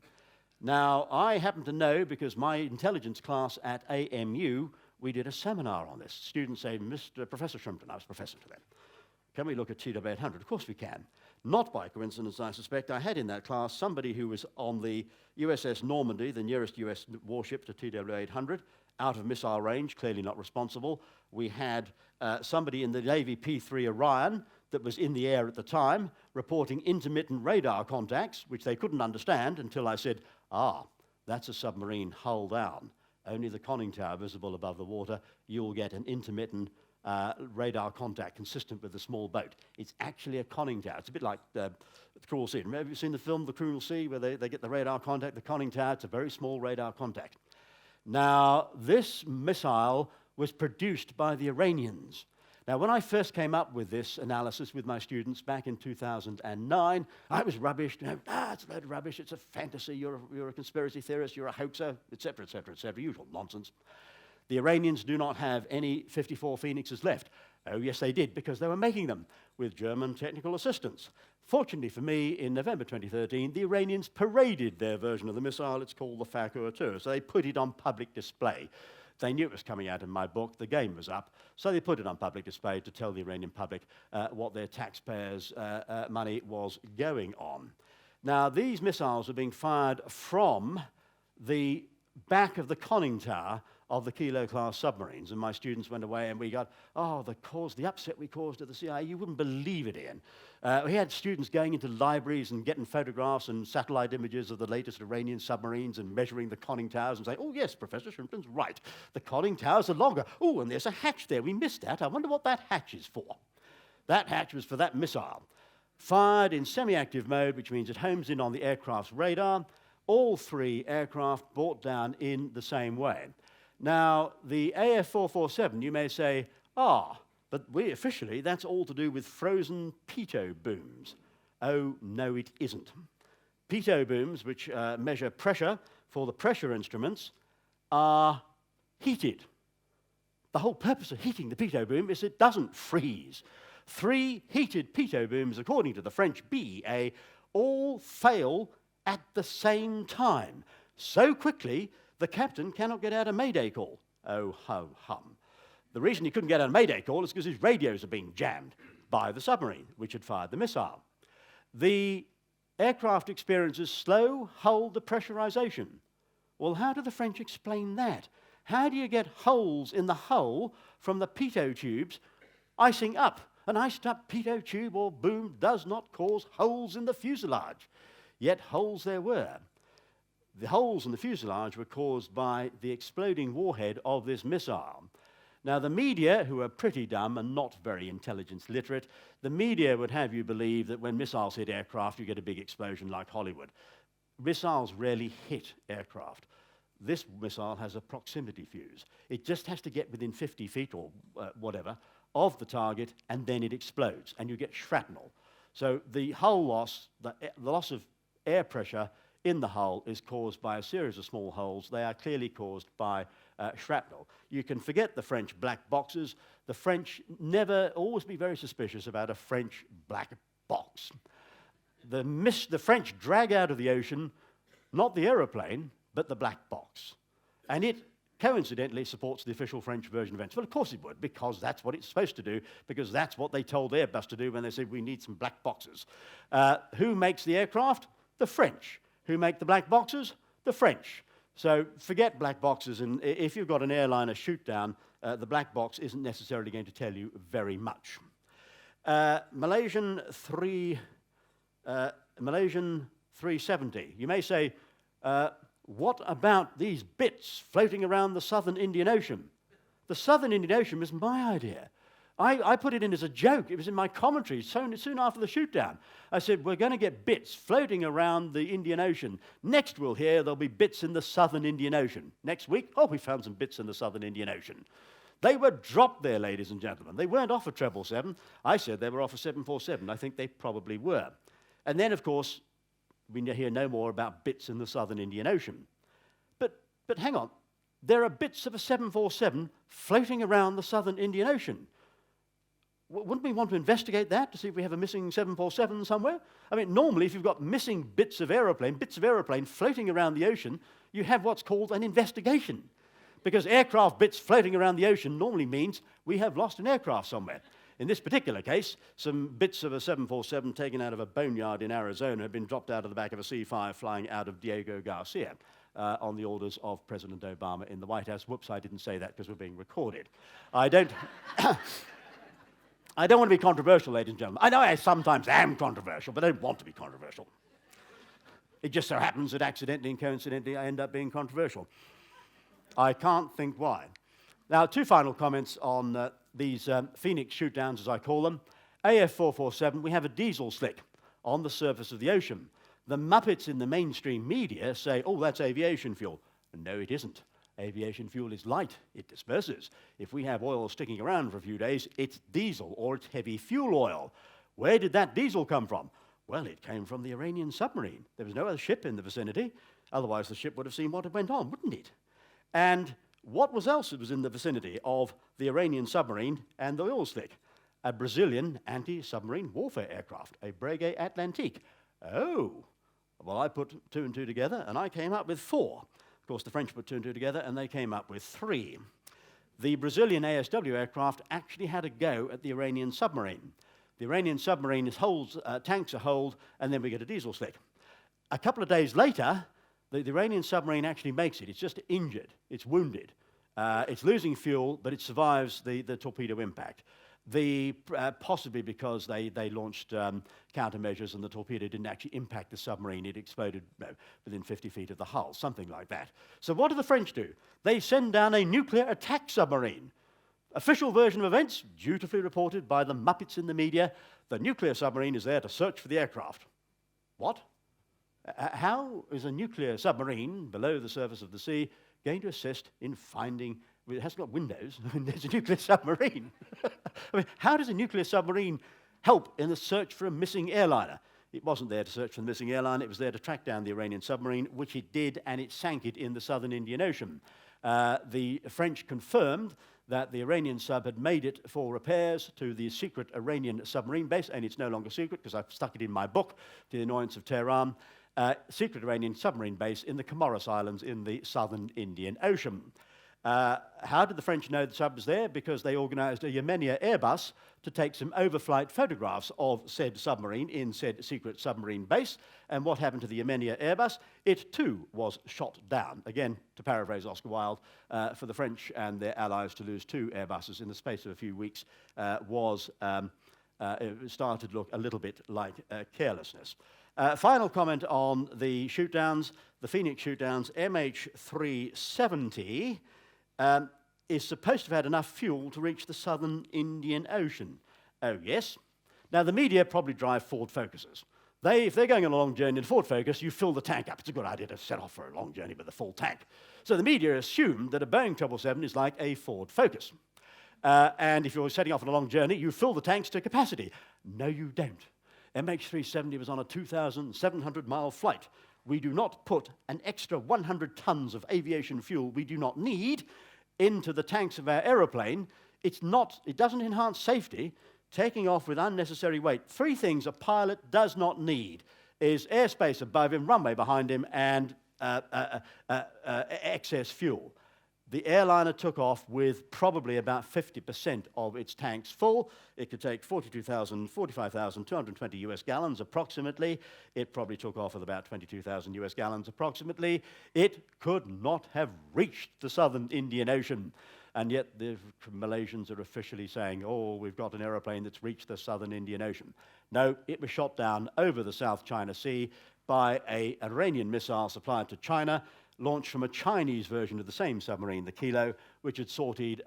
Speaker 2: Now, I happen to know, because my intelligence class at AMU, we did a seminar on this. Students say, Mr. Professor Shrimpton, I was professor to them, can we look at TW-800? Of course we can. Not by coincidence, I suspect. I had in that class somebody who was on the USS Normandy, the nearest US warship to TW-800, out of missile range, clearly not responsible. We had somebody in the Navy P-3 Orion that was in the air at the time, reporting intermittent radar contacts, which they couldn't understand until I said, that's a submarine hull down. Only the conning tower visible above the water, you'll get an intermittent radar contact consistent with a small boat. It's actually a conning tower. It's a bit like the Cruel Sea. Have you seen the film The Cruel Sea, where they get the radar contact, the conning tower? It's a very small radar contact. Now, this missile was produced by the Iranians. Now, when I first came up with this analysis with my students back in 2009, I was rubbished. It's a load of rubbish. It's a fantasy. You're a conspiracy theorist. You're a hoaxer, etc., etc., etc. Usual nonsense. The Iranians do not have any 54 Phoenixes left. Oh, yes, they did, because they were making them with German technical assistance. Fortunately for me, in November 2013, the Iranians paraded their version of the missile. It's called the Fakur-2. So they put it on public display. They knew it was coming out in my book. The game was up. So they put it on public display to tell the Iranian public what their taxpayers' money was going on. Now, these missiles are being fired from the back of the conning tower of the Kilo-class submarines, and my students went away and we got, the upset we caused to the CIA, you wouldn't believe it, Ian. We had students going into libraries and getting photographs and satellite images of the latest Iranian submarines and measuring the conning towers and saying, oh yes, Professor Shrimpton's right, the conning towers are longer. Oh, and there's a hatch there, we missed that. I wonder what that hatch is for. That hatch was for that missile. Fired in semi-active mode, which means it homes in on the aircraft's radar. All three aircraft brought down in the same way. Now, the AF447, you may say, but officially, that's all to do with frozen pitot booms. Oh, no, it isn't. Pitot booms, which measure pressure for the pressure instruments, are heated. The whole purpose of heating the pitot boom is it doesn't freeze. 3 heated pitot booms, according to the French BEA, all fail at the same time. So quickly, the captain cannot get out a mayday call. Oh, ho, hum. The reason he couldn't get out a mayday call is because his radios are being jammed by the submarine, which had fired the missile. The aircraft experiences slow hull depressurization. Well, how do the French explain that? How do you get holes in the hull from the pitot tubes icing up? An iced up pitot tube or boom does not cause holes in the fuselage. Yet holes there were. The holes in the fuselage were caused by the exploding warhead of this missile. Now, the media, who are pretty dumb and not very intelligence literate, the media would have you believe that when missiles hit aircraft, you get a big explosion like Hollywood. Missiles rarely hit aircraft. This missile has a proximity fuse. It just has to get within 50 feet or whatever of the target, and then it explodes, and you get shrapnel. So the hull loss, the loss of air pressure in the hull is caused by a series of small holes. They are clearly caused by shrapnel. You can forget the French black boxes. The French always be very suspicious about a French black box. The French drag out of the ocean, not the aeroplane, but the black box. And it coincidentally supports the official French version of events. Well, of course it would, because that's what it's supposed to do, because that's what they told Airbus to do when they said, we need some black boxes. Who makes the aircraft? The French. Who make the black boxes? The French. So forget black boxes, and if you've got an airliner shoot down, the black box isn't necessarily going to tell you very much. Malaysian 370. You may say, what about these bits floating around the southern Indian Ocean? The southern Indian Ocean was my idea. I put it in as a joke. It was in my commentary soon after the shoot-down. I said, we're going to get bits floating around the Indian Ocean. Next we'll hear there'll be bits in the southern Indian Ocean. Next week, we found some bits in the southern Indian Ocean. They were dropped there, ladies and gentlemen. They weren't off a 777. I said they were off a 747. I think they probably were. And then, of course, we hear no more about bits in the southern Indian Ocean. But hang on, there are bits of a 747 floating around the southern Indian Ocean. Wouldn't we want to investigate that to see if we have a missing 747 somewhere? I mean, normally if you've got missing bits of aeroplane floating around the ocean, you have what's called an investigation. Because aircraft bits floating around the ocean normally means we have lost an aircraft somewhere. In this particular case, some bits of a 747 taken out of a boneyard in Arizona have been dropped out of the back of a C-5 flying out of Diego Garcia on the orders of President Obama in the White House. Whoops, I didn't say that because we're being recorded. I don't want to be controversial, ladies and gentlemen. I know I sometimes am controversial, but I don't want to be controversial. It just so happens that accidentally and coincidentally I end up being controversial. I can't think why. Now, two final comments on these Phoenix shootdowns, as I call them. AF447, we have a diesel slick on the surface of the ocean. The Muppets in the mainstream media say, oh, that's aviation fuel. No, it isn't. Aviation fuel is light. It disperses. If we have oil sticking around for a few days, it's diesel or it's heavy fuel oil. Where did that diesel come from? Well, it came from the Iranian submarine. There was no other ship in the vicinity. Otherwise, the ship would have seen what went on, wouldn't it? And what else was in the vicinity of the Iranian submarine and the oil slick? A Brazilian anti-submarine warfare aircraft, a Breguet Atlantique. Oh, well, I put two and two together, and I came up with 4. Of course, the French put 2 and 2 together, and they came up with 3. The Brazilian ASW aircraft actually had a go at the Iranian submarine. The Iranian submarine holds, tanks are holed, and then we get a diesel slick. A couple of days later, the Iranian submarine actually makes it. It's just injured. It's wounded. It's losing fuel, but it survives the torpedo impact. Possibly because they launched countermeasures and the torpedo didn't actually impact the submarine. It exploded within 50 feet of the hull, something like that. So what do the French do? They send down a nuclear attack submarine. Official version of events, dutifully reported by the Muppets in the media, the nuclear submarine is there to search for the aircraft. What? How is a nuclear submarine below the surface of the sea going to assist in finding? It hasn't got windows, and there's a nuclear submarine. I mean, how does a nuclear submarine help in the search for a missing airliner? It wasn't there to search for the missing airliner, it was there to track down the Iranian submarine, which it did, and it sank it in the southern Indian Ocean. The French confirmed that the Iranian sub had made it for repairs to the secret Iranian submarine base, and it's no longer secret because I've stuck it in my book, to the annoyance of Tehran, secret Iranian submarine base in the Comoros Islands in the southern Indian Ocean. How did the French know the sub was there? Because they organized a Yemenia Airbus to take some overflight photographs of said submarine in said secret submarine base. And what happened to the Yemenia Airbus? It too was shot down. Again, to paraphrase Oscar Wilde, for the French and their allies to lose 2 Airbuses in the space of a few weeks it started to look a little bit like carelessness. Final comment on the shootdowns, the Phoenix shootdowns. MH370 is supposed to have had enough fuel to reach the southern Indian Ocean. Oh, yes? Now, the media probably drive Ford Focuses. If they're going on a long journey in a Ford Focus, you fill the tank up. It's a good idea to set off for a long journey with a full tank. So the media assumed that a Boeing 777 is like a Ford Focus. And if you're setting off on a long journey, you fill the tanks to capacity. No, you don't. MH370 was on a 2,700-mile flight. We do not put an extra 100 tons of aviation fuel we do not need into the tanks of our aeroplane. It doesn't enhance safety. Taking off with unnecessary weight. 3 things a pilot does not need is airspace above him, runway behind him, and excess fuel. The airliner took off with probably about 50% of its tanks full. It could take 45,220 US gallons approximately. It probably took off with about 22,000 US gallons approximately. It could not have reached the southern Indian Ocean. And yet the Malaysians are officially saying, oh, we've got an aeroplane that's reached the southern Indian Ocean. No, it was shot down over the South China Sea by an Iranian missile supplied to China, launched from a Chinese version of the same submarine, the Kilo, which had sortied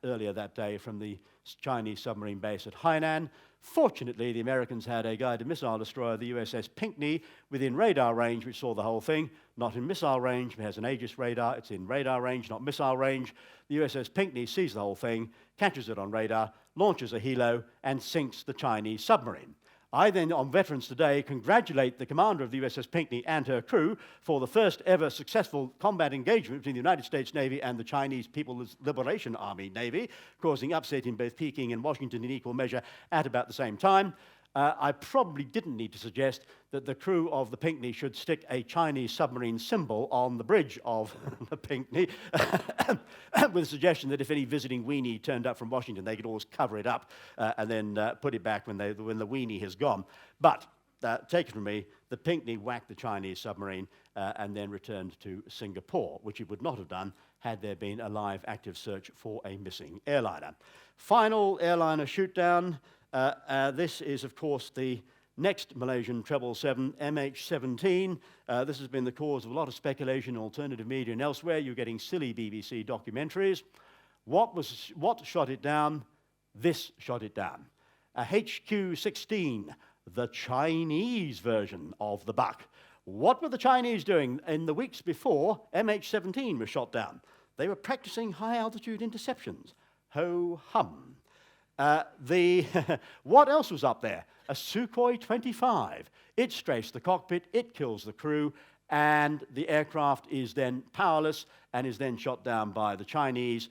Speaker 2: earlier that day from the Chinese submarine base at Hainan. Fortunately, the Americans had a guided missile destroyer, the USS Pinckney, within radar range, which saw the whole thing. Not in missile range, it has an Aegis radar. It's in radar range, not missile range. The USS Pinckney sees the whole thing, catches it on radar, launches a helo, and sinks the Chinese submarine. I then, on Veterans Day, congratulate the commander of the USS Pinckney and her crew for the first ever successful combat engagement between the United States Navy and the Chinese People's Liberation Army Navy, causing upset in both Peking and Washington in equal measure at about the same time. I probably didn't need to suggest that the crew of the Pinckney should stick a Chinese submarine symbol on the bridge of the Pinckney, with the suggestion that if any visiting weenie turned up from Washington, they could always cover it up and then put it back when the weenie has gone. But take it from me, the Pinckney whacked the Chinese submarine and then returned to Singapore, which it would not have done had there been a live active search for a missing airliner. Final airliner shootdown. This is, of course, the next Malaysian 777, MH17. This has been the cause of a lot of speculation in alternative media and elsewhere. You're getting silly BBC documentaries. What shot it down? This shot it down. A HQ-16, the Chinese version of the Buck. What were the Chinese doing in the weeks before MH17 was shot down? They were practicing high-altitude interceptions. Ho-hum. What else was up there? A Sukhoi 25. It strafes the cockpit, it kills the crew, and the aircraft is then powerless and is then shot down by the Chinese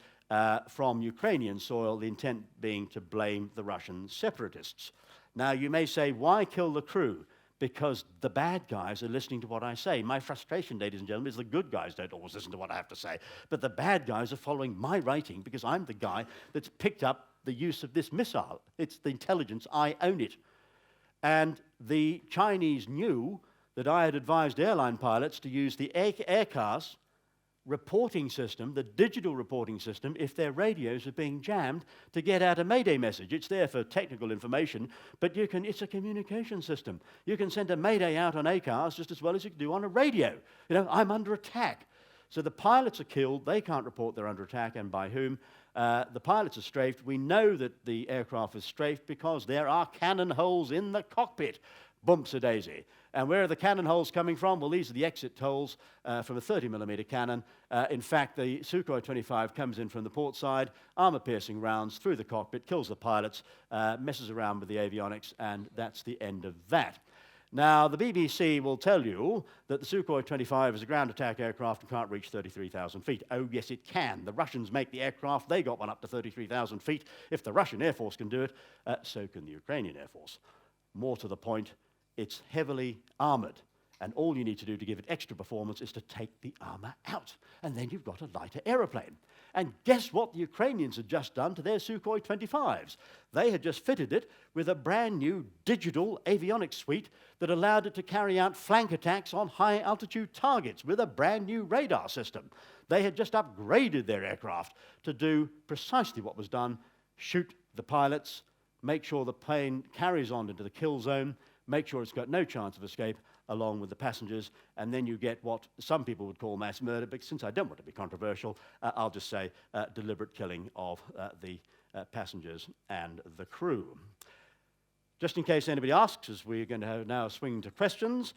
Speaker 2: from Ukrainian soil, the intent being to blame the Russian separatists. Now, you may say, why kill the crew? Because the bad guys are listening to what I say. My frustration, ladies and gentlemen, is the good guys don't always listen to what I have to say. But the bad guys are following my writing because I'm the guy that's picked up the use of this missile. It's the intelligence, I own it. And the Chinese knew that I had advised airline pilots to use the AirCAS reporting system, the digital reporting system, if their radios are being jammed, to get out a Mayday message. It's there for technical information, but it's a communication system. You can send a Mayday out on AirCAS just as well as you can do on a radio. You know, I'm under attack. So the pilots are killed, they can't report they're under attack, and by whom. The pilots are strafed. We know that the aircraft is strafed because there are cannon holes in the cockpit. Bumps-a-daisy. And where are the cannon holes coming from? Well, these are the exit holes from a 30mm cannon. In fact, the Sukhoi 25 comes in from the port side, armor-piercing rounds through the cockpit, kills the pilots, messes around with the avionics, and that's the end of that. Now, the BBC will tell you that the Sukhoi 25 is a ground attack aircraft and can't reach 33,000 feet. Oh, yes, it can. The Russians make the aircraft. They got one up to 33,000 feet. If the Russian Air Force can do it, so can the Ukrainian Air Force. More to the point, it's heavily armored. And all you need to do to give it extra performance is to take the armor out. And then you've got a lighter aeroplane. And guess what the Ukrainians had just done to their Sukhoi 25s? They had just fitted it with a brand new digital avionics suite that allowed it to carry out flank attacks on high-altitude targets with a brand new radar system. They had just upgraded their aircraft to do precisely what was done: shoot the pilots, make sure the plane carries on into the kill zone, make sure it's got no chance of escape, along with the passengers, and then you get what some people would call mass murder, but since I don't want to be controversial, I'll just say deliberate killing of the passengers and the crew. Just in case anybody asks, as we're going to have now swing to questions,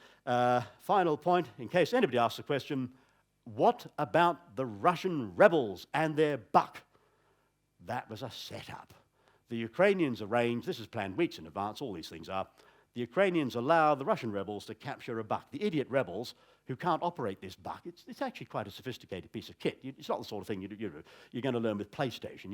Speaker 2: final point, in case anybody asks a question, what about the Russian rebels and their buck? That was a setup. The Ukrainians arranged, this is planned weeks in advance, all these things are, the Ukrainians allow the Russian rebels to capture a buck. The idiot rebels who can't operate this buck, it's actually quite a sophisticated piece of kit. It's not the sort of thing you're going to learn with PlayStation.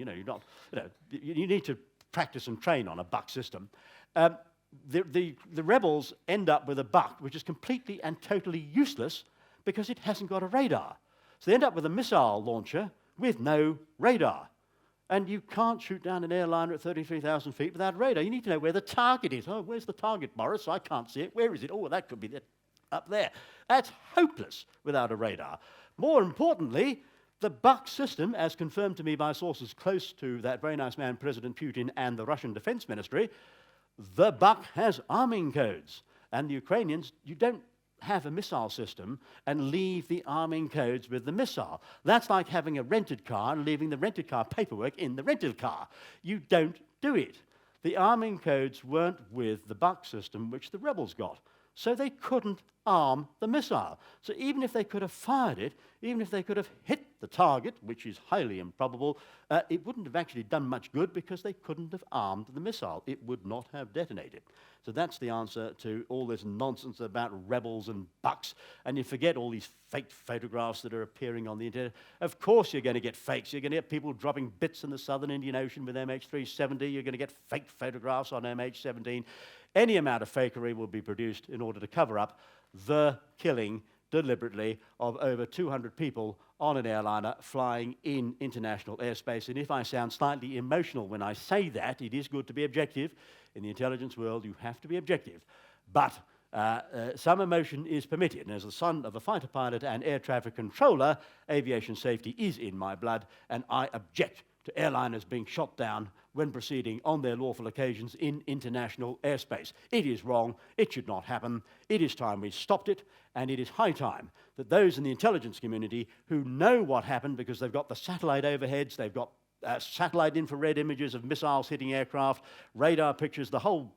Speaker 2: You need to practice and train on a buck system. The rebels end up with a buck which is completely and totally useless because it hasn't got a radar. So they end up with a missile launcher with no radar. And you can't shoot down an airliner at 33,000 feet without radar. You need to know where the target is. Oh, where's the target, Morris? I can't see it. Where is it? Oh, that could be up there. That's hopeless without a radar. More importantly, the Buck system, as confirmed to me by sources close to that very nice man, President Putin, and the Russian Defense Ministry, the Buck has arming codes. And the Ukrainians, you don't have a missile system and leave the arming codes with the missile. That's like having a rented car and leaving the rented car paperwork in the rented car. You don't do it. The arming codes weren't with the Buck system, which the rebels got. so they couldn't arm the missile. So even if they could have fired it, even if they could have hit the target, which is highly improbable, it wouldn't have actually done much good because they couldn't have armed the missile. It would not have detonated. So that's the answer to all this nonsense about rebels and bucks, and you forget all these fake photographs that are appearing on the internet. Of course you're going to get fakes. You're going to get people dropping bits in the southern Indian Ocean with MH370. You're going to get fake photographs on MH17. Any amount of fakery will be produced in order to cover up the killing deliberately of over 200 people on an airliner flying in international airspace. And if I sound slightly emotional when I say that, it is good to be objective. In the intelligence world, you have to be objective. But some emotion is permitted. And as the son of a fighter pilot and air traffic controller, aviation safety is in my blood, and I object to airliners being shot down when proceeding on their lawful occasions in international airspace. It is wrong. It should not happen. It is time we stopped it, and it is high time that those in the intelligence community who know what happened because they've got the satellite overheads, they've got satellite infrared images of missiles hitting aircraft, radar pictures, the whole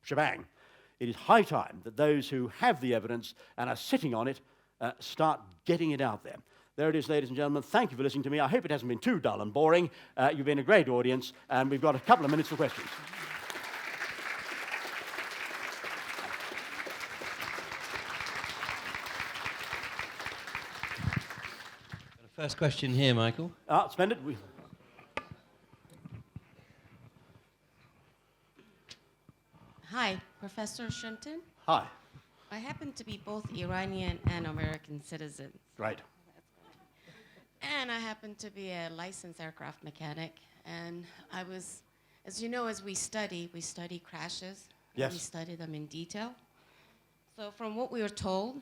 Speaker 2: shebang. It is high time that those who have the evidence and are sitting on it start getting it out there. There it is, ladies and gentlemen. Thank you for listening to me. I hope it hasn't been too dull and boring. You've been a great audience, and we've got a couple of minutes for questions.
Speaker 1: First question here, Michael.
Speaker 2: Splendid.
Speaker 3: Hi, Professor Shrimpton.
Speaker 2: Hi.
Speaker 3: I happen to be both Iranian and American citizen.
Speaker 2: Right.
Speaker 3: And I happen to be a licensed aircraft mechanic. And I was, as you know, as we study crashes.
Speaker 2: Yes.
Speaker 3: We study them in detail. So from what we were told,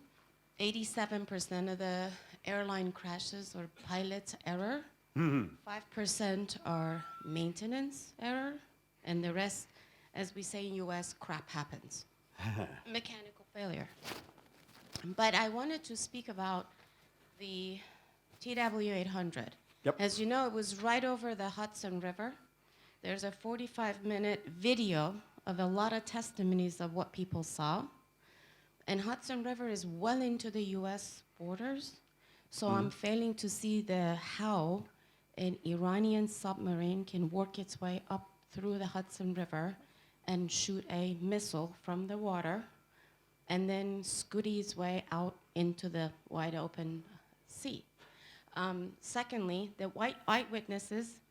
Speaker 3: 87% of the airline crashes are pilot error. 5% are maintenance error. And the rest, as we say in US, crap happens. Mechanical failure. But I wanted to speak about the TW800.
Speaker 2: Yep.
Speaker 3: As you know, it was right over the Hudson River. There's a 45-minute video of a lot of testimonies of what people saw. And Hudson River is well into the US borders. So I'm failing to see how an Iranian submarine can work its way up through the Hudson River and shoot a missile from the water and then scooty its way out into the wide open sea. Secondly, the white eyewitnesses,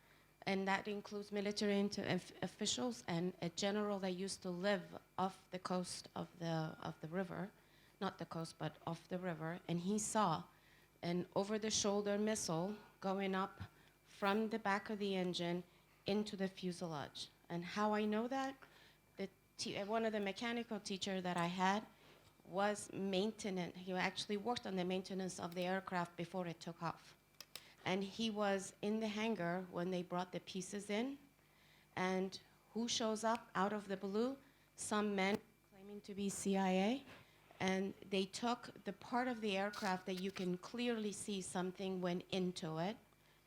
Speaker 3: and that includes military officials and a general that used to live off the coast of the river, not the coast, but off the river, and he saw an over-the-shoulder missile going up from the back of the engine into the fuselage. And how I know that? One of the mechanical teachers that I had was maintenance. He actually worked on the maintenance of the aircraft before it took off. And he was in the hangar when they brought the pieces in. And who shows up out of the blue? Some men claiming to be CIA. And they took the part of the aircraft that you can clearly see something went into it,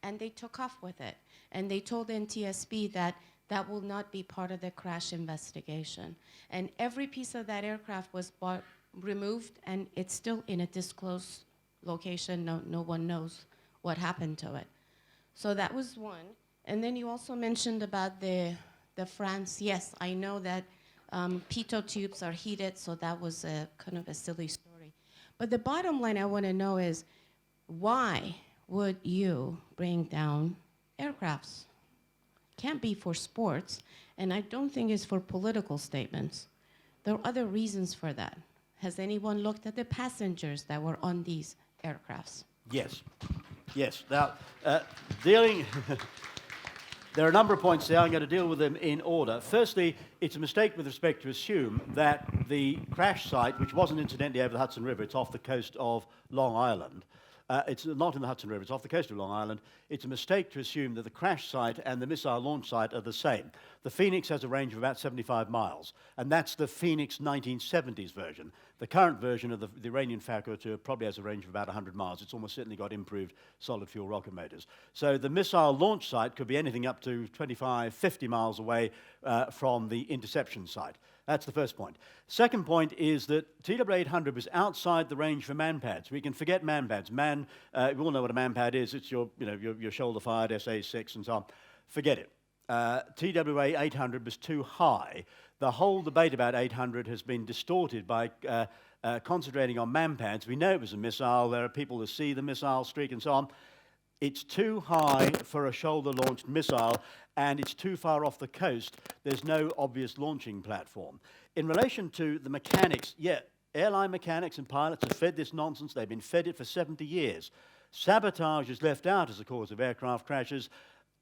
Speaker 3: and they took off with it. And they told NTSB that that will not be part of the crash investigation. And every piece of that aircraft was removed, and it's still in a disclosed location. No one knows what happened to it. So that was one. And then you also mentioned about the France. Yes, I know that pitot tubes are heated, so that was a kind of a silly story. But the bottom line I want to know is, why would you bring down aircrafts? Can't be for sports, and I don't think it's for political statements. There are other reasons for that. Has anyone looked at the passengers that were on these aircrafts?
Speaker 2: Yes. Yes. Now, there are a number of points there. I'm going to deal with them in order. Firstly, it's a mistake with respect to assume that the crash site, which wasn't incidentally over the Hudson River, it's off the coast of Long Island. It's not in the Hudson River, it's off the coast of Long Island. It's a mistake to assume that the crash site and the missile launch site are the same. The Phoenix has a range of about 75 miles, and that's the Phoenix 1970s version. The current version of the Iranian Fakir probably has a range of about 100 miles. It's almost certainly got improved solid fuel rocket motors. So the missile launch site could be anything up to 25, 50 miles away from the interception site. That's the first point. Second point is that TW-800 was outside the range for manpads. We can forget manpads. We all know what a manpad is. It's your shoulder-fired SA-6 and so on. Forget it. TWA-800 was too high. The whole debate about 800 has been distorted by concentrating on manpads. We know it was a missile. There are people who see the missile streak and so on. It's too high for a shoulder-launched missile, and it's too far off the coast. There's no obvious launching platform. In relation to the mechanics, airline mechanics and pilots have fed this nonsense. They've been fed it for 70 years. Sabotage is left out as a cause of aircraft crashes.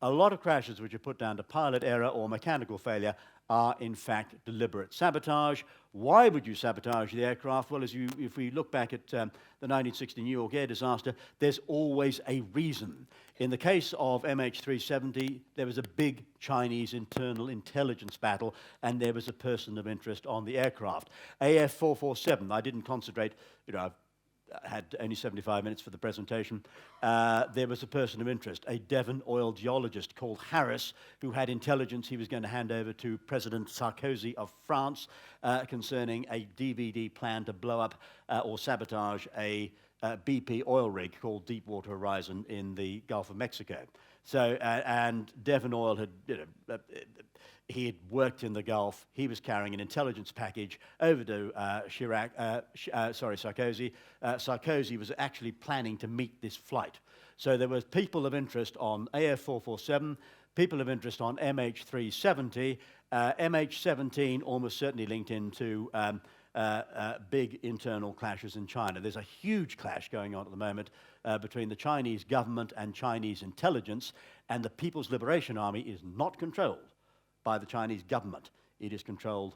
Speaker 2: A lot of crashes which are put down to pilot error or mechanical failure are, in fact, deliberate sabotage. Why would you sabotage the aircraft? Well, if we look back at the 1960 New York air disaster, there's always a reason. In the case of MH370, there was a big Chinese internal intelligence battle, and there was a person of interest on the aircraft. AF447, I didn't concentrate, I had only 75 minutes for the presentation. There was a person of interest, a Devon oil geologist called Harris, who had intelligence he was going to hand over to President Sarkozy of France concerning a DVD plan to blow up or sabotage a BP oil rig called Deepwater Horizon in the Gulf of Mexico. So, and Devon Oil had, he had worked in the Gulf. He was carrying an intelligence package over to Sarkozy. Sarkozy was actually planning to meet this flight. So there were people of interest on AF447, people of interest on MH370, MH17 almost certainly linked into big internal clashes in China. There's a huge clash going on at the moment between the Chinese government and Chinese intelligence, and the People's Liberation Army is not controlled by the Chinese government. It is controlled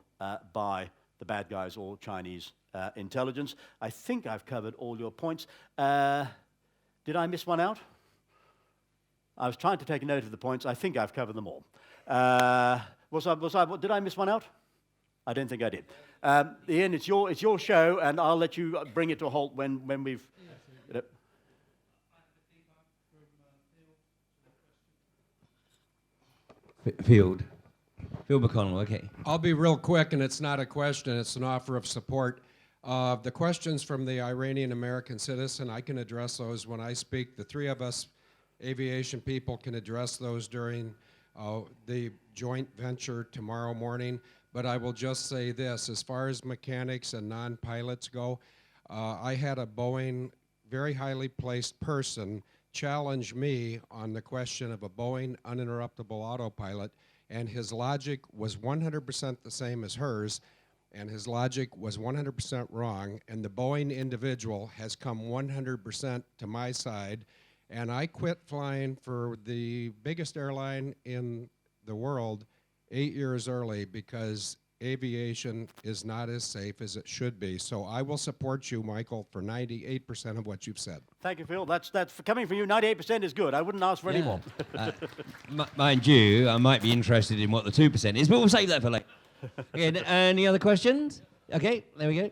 Speaker 2: by the bad guys or Chinese intelligence. I think I've covered all your points. Did I miss one out? I was trying to take a note of the points. I think I've covered them all. Did I miss one out? I don't think I did. Ian, it's your show, and I'll let you bring it to a halt when we've...
Speaker 1: Field McConnell, okay.
Speaker 4: I'll be real quick, and it's not a question, it's an offer of support. The questions from the Iranian American citizen, I can address those when I speak. The three of us aviation people can address those during the joint venture tomorrow morning. But I will just say this, as far as mechanics and non-pilots go, I had a Boeing very highly placed person challenge me on the question of a Boeing uninterruptible autopilot, and his logic was 100% the same as hers, and his logic was 100% wrong, and the Boeing individual has come 100% to my side, and I quit flying for the biggest airline in the world 8 years early because aviation is not as safe as it should be. So I will support you, Michael, for 98% of what you've said.
Speaker 2: Thank you, Phil. That's for coming from you. 98% is good. I wouldn't ask for any more.
Speaker 1: Mind you, I might be interested in what the 2% is, but we'll save that for later. Okay, any other questions? Okay, there we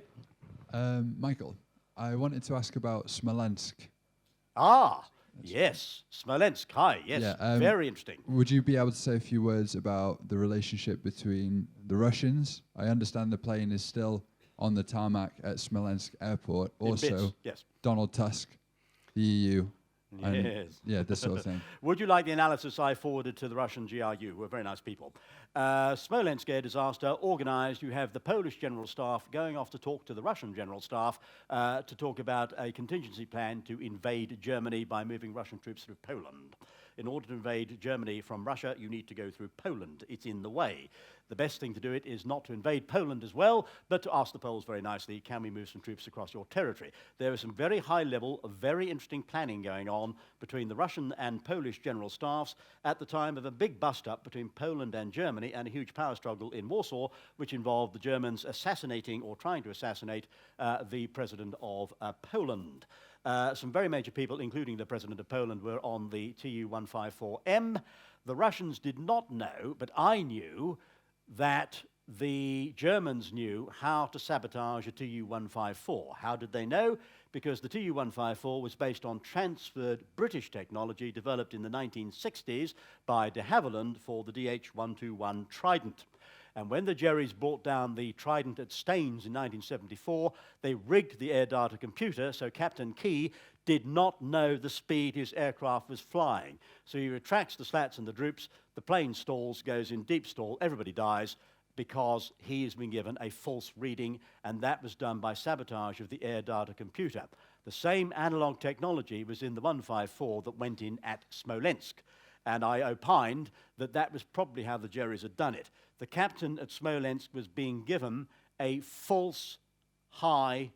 Speaker 1: go.
Speaker 5: Michael, I wanted to ask about Smolensk.
Speaker 2: Yes, Smolensk. Hi, yes,
Speaker 5: Yeah,
Speaker 2: very interesting.
Speaker 5: Would you be able to say a few words about the relationship between the Russians? I understand the plane is still on the tarmac at Smolensk Airport. Also,
Speaker 2: yes.
Speaker 5: Donald Tusk, the EU.
Speaker 2: Yes.
Speaker 5: Yeah, this sort of thing.
Speaker 2: Would you like the analysis I forwarded to the Russian GRU? We're very nice people. Smolensk air disaster organized. You have the Polish General Staff going off to talk to the Russian General Staff to talk about a contingency plan to invade Germany by moving Russian troops through Poland. In order to invade Germany from Russia, you need to go through Poland. It's in the way. The best thing to do it is not to invade Poland as well, but to ask the Poles very nicely, can we move some troops across your territory? There is some very high level, very interesting planning going on between the Russian and Polish general staffs at the time of a big bust-up between Poland and Germany and a huge power struggle in Warsaw, which involved the Germans assassinating or trying to assassinate the president of Poland. Some very major people, including the president of Poland, were on the Tu-154M. The Russians did not know, but I knew, that the Germans knew how to sabotage a Tu-154. How did they know? Because the Tu-154 was based on transferred British technology developed in the 1960s by de Havilland for the DH-121 Trident. And when the Jerrys brought down the Trident at Staines in 1974, they rigged the air data computer so Captain Key did not know the speed his aircraft was flying. So he retracts the slats and the droops, the plane stalls, goes in deep stall, everybody dies because he has been given a false reading, and that was done by sabotage of the air data computer. The same analog technology was in the 154 that went in at Smolensk, and I opined that that was probably how the Jerrys had done it. The captain at Smolensk was being given a false high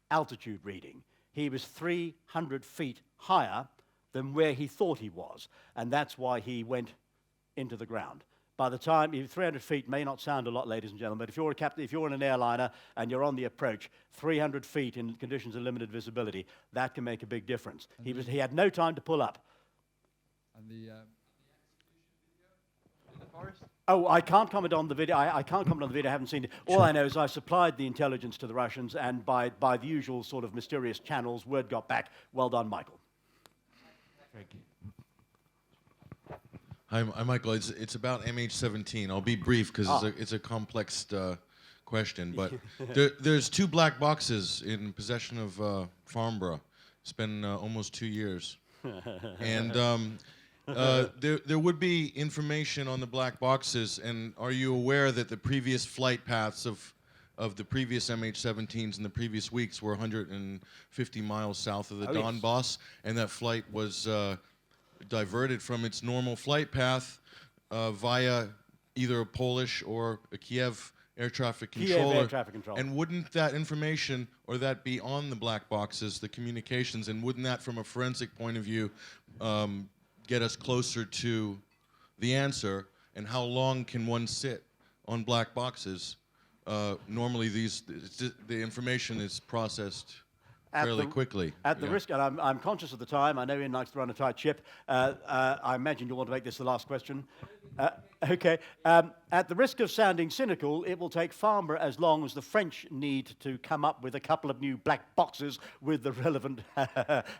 Speaker 2: altitude reading. He was 300 feet higher than where he thought he was, and that's why he went into the ground. By the time, 300 feet may not sound a lot, ladies and gentlemen, but if you're a captain, if you're in an airliner and you're on the approach, 300 feet in conditions of limited visibility, that can make a big difference. He had no time to pull up.
Speaker 5: And the in the forest?
Speaker 2: Oh, I can't comment on the video. I can't comment on the video. I haven't seen it. All I know is I supplied the intelligence to the Russians, and by the usual sort of mysterious channels, word got back. Well done, Michael.
Speaker 1: Thank you.
Speaker 6: Hi, Michael. It's about MH17. I'll be brief because it's a complex question. But there's 2 black boxes in possession of Farnborough. It's been almost 2 years. And there would be information on the black boxes. And are you aware that the previous flight paths of the previous MH17s in the previous weeks were 150 miles south of the Donbass, and that flight was diverted from its normal flight path via either a Polish or a Kiev air traffic controller.
Speaker 2: Kiev air traffic controller.
Speaker 6: And wouldn't that information, or that be on the black boxes, the communications, and wouldn't that, from a forensic point of view, get us closer to the answer? And how long can one sit on black boxes? Normally, the information is processed fairly quickly.
Speaker 2: At the risk, and I'm conscious of the time. I know Ian likes to run a tight ship. I imagine you'll want to make this the last question. Okay. At the risk of sounding cynical, it will take Farnborough as long as the French need to come up with a couple of new black boxes with the relevant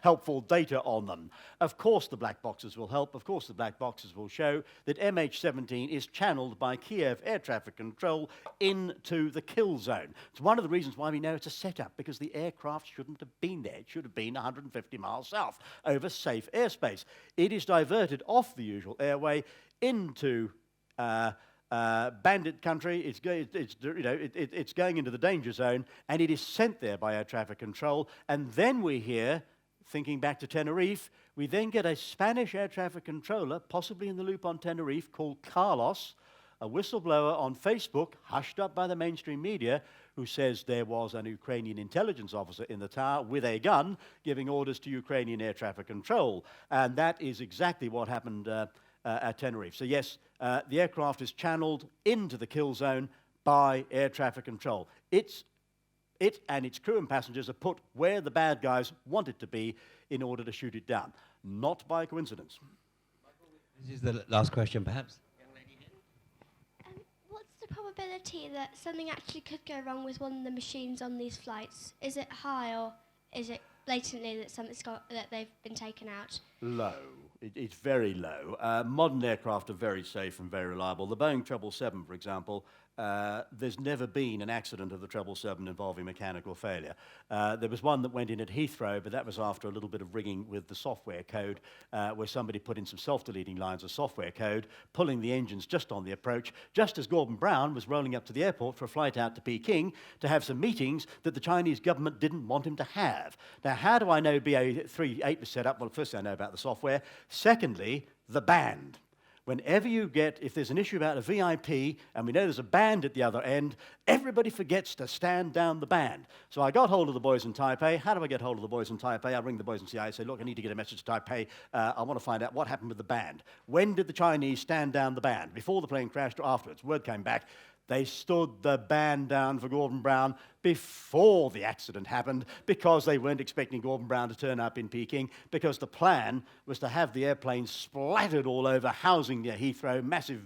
Speaker 2: helpful data on them. Of course the black boxes will help. Of course the black boxes will show that MH17 is channeled by Kiev air traffic control into the kill zone. It's one of the reasons why we know it's a setup, because the aircraft shouldn't have been there. It should have been 150 miles south over safe airspace. It is diverted off the usual airway into bandit country. It's going into the danger zone, and it is sent there by air traffic control. And then we hear, thinking back to Tenerife, we then get a Spanish air traffic controller, possibly in the loop on Tenerife, called Carlos, a whistleblower on Facebook, hushed up by the mainstream media, who says there was an Ukrainian intelligence officer in the tower with a gun giving orders to Ukrainian air traffic control. And that is exactly what happened at Tenerife. So yes, the aircraft is channeled into the kill zone by air traffic control. It and its crew and passengers are put where the bad guys want it to be in order to shoot it down. Not by coincidence.
Speaker 1: This is the last question, perhaps.
Speaker 7: What's the probability that something actually could go wrong with one of the machines on these flights? Is it high, or is it blatantly that they've been taken out?
Speaker 2: Low. It's very low. Modern aircraft are very safe and very reliable. The Boeing 777, for example, there's never been an accident of the 777 involving mechanical failure. There was one that went in at Heathrow, but that was after a little bit of rigging with the software code, where somebody put in some self-deleting lines of software code, pulling the engines just on the approach, just as Gordon Brown was rolling up to the airport for a flight out to Peking to have some meetings that the Chinese government didn't want him to have. Now, how do I know BA38 was set up? Well, firstly, I know about the software. Secondly, the band. Whenever you get, if there's an issue about a VIP, and we know there's a band at the other end, everybody forgets to stand down the band. So I got hold of the boys in Taipei. How do I get hold of the boys in Taipei? I ring the boys in CIA, say, look, I need to get a message to Taipei. I want to find out what happened with the band. When did the Chinese stand down the band? Before the plane crashed or afterwards? Word came back. They stood the ban down for Gordon Brown before the accident happened because they weren't expecting Gordon Brown to turn up in Peking, because the plan was to have the airplane splattered all over, housing near Heathrow, massive,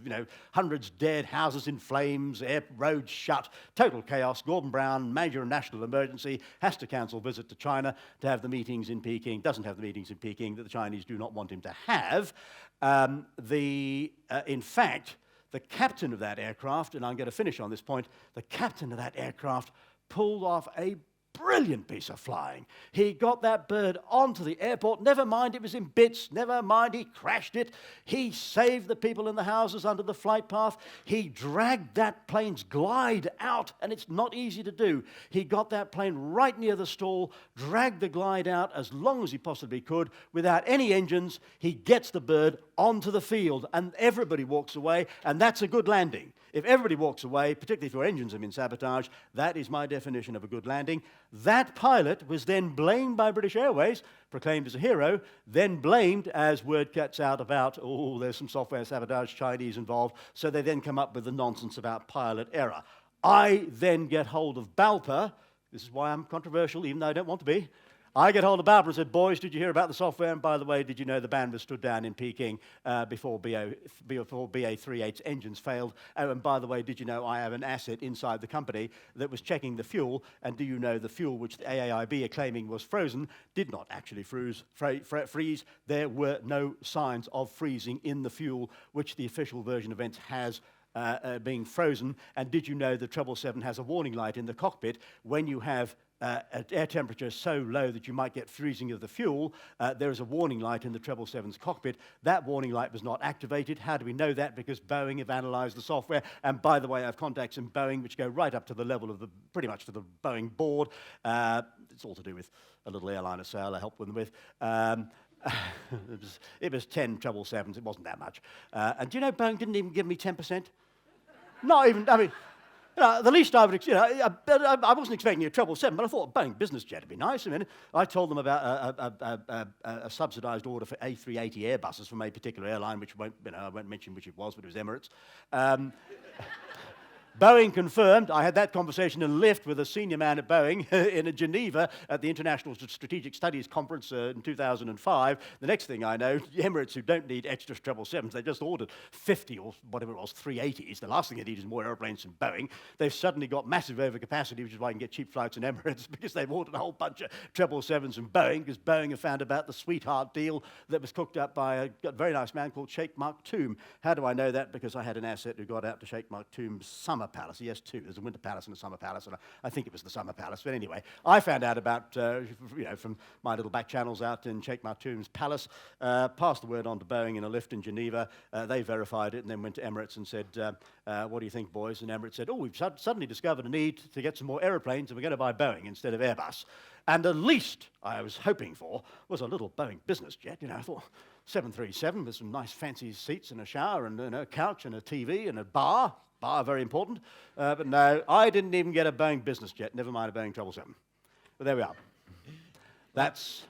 Speaker 2: hundreds dead, houses in flames, roads shut, total chaos. Gordon Brown, major national emergency, has to cancel visit to China to have the meetings in Peking, doesn't have the meetings in Peking that the Chinese do not want him to have. In fact, the captain of that aircraft, and I'm going to finish on this point, the captain of that aircraft pulled off a brilliant piece of flying. He got that bird onto the airport. Never mind it was in bits. Never mind he crashed it. He saved the people in the houses under the flight path. He dragged that plane's glide out, and it's not easy to do. He got that plane right near the stall, dragged the glide out as long as he possibly could. Without any engines, he gets the bird onto the field, and everybody walks away, and that's a good landing. If everybody walks away, particularly if your engines have been sabotaged, that is my definition of a good landing. That pilot was then blamed by British Airways, proclaimed as a hero, then blamed as word gets out about, oh, there's some software sabotage, Chinese involved, so they then come up with the nonsense about pilot error. I then get hold of BALPA. This is why I'm controversial, even though I don't want to be. I get hold of BALPA and said, boys, did you hear about the software? And by the way, did you know the ban was stood down in Peking before BA38's engines failed? Oh, and by the way, did you know I have an asset inside the company that was checking the fuel? And do you know the fuel which the AAIB are claiming was frozen did not actually freeze? There were no signs of freezing in the fuel, which the official version of events has being frozen. And did you know the 777 has a warning light in the cockpit when you have air temperature so low that you might get freezing of the fuel? There is a warning light in the 777's cockpit. That warning light was not activated. How do we know that? Because Boeing have analysed the software. And by the way, I have contacts in Boeing which go right up to the level of pretty much to the Boeing board. It's all to do with a little airliner sale I helped them with. It was 10 777s. It wasn't that much. And do you know Boeing didn't even give me 10%? Not even, I mean, the least I would, I wasn't expecting a 777, but I thought a Boeing business jet would be nice. I mean, I told them about a subsidised order for A380 Airbuses from a particular airline, which I won't mention which it was, but it was Emirates. Boeing confirmed. I had that conversation in a lift with a senior man at Boeing in Geneva at the International Strategic Studies Conference in 2005. The next thing I know, Emirates, who don't need extra 777s, they just ordered 50 or whatever it was, 380s. The last thing they need is more airplanes from Boeing. They've suddenly got massive overcapacity, which is why I can get cheap flights in Emirates, because they've ordered a whole bunch of 777s from Boeing, because Boeing have found about the sweetheart deal that was cooked up by a very nice man called Sheikh Maktoum. How do I know that? Because I had an asset who got out to Sheikh Maktoum's summer palace. He has two. There's a winter palace and a summer palace, and I think it was the summer palace. But anyway, I found out about, from my little back channels out in Sheikh Maktoum's palace, passed the word on to Boeing in a lift in Geneva. They verified it and then went to Emirates and said, what do you think, boys? And Emirates said, oh, we've suddenly discovered a need to get some more aeroplanes, and we're going to buy Boeing instead of Airbus. And the least I was hoping for was a little Boeing business jet. I thought 737 with some nice fancy seats and a shower and a couch and a TV and a bar. Bar, very important. But no, I didn't even get a Boeing business jet, never mind a Boeing 777. But there we are. That's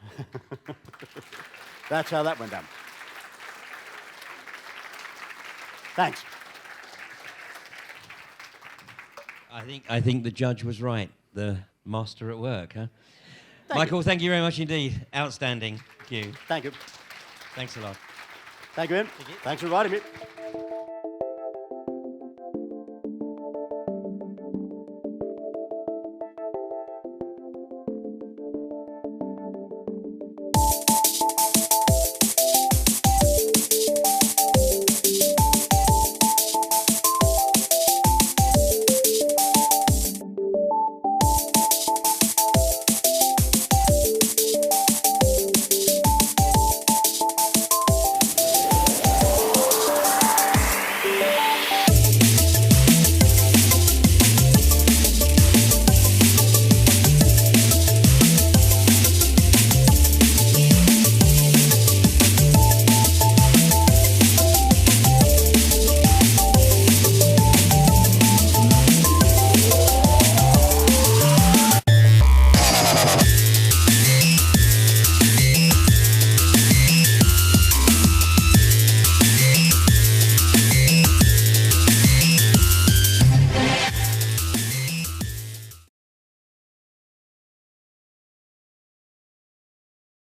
Speaker 2: how that went down. Thanks.
Speaker 1: I think the judge was right. The master at work, huh? Michael, thank you very much indeed. Outstanding. Thank you.
Speaker 2: Thank you.
Speaker 1: Thanks a lot.
Speaker 2: Thank you, Ian. Thanks for inviting me.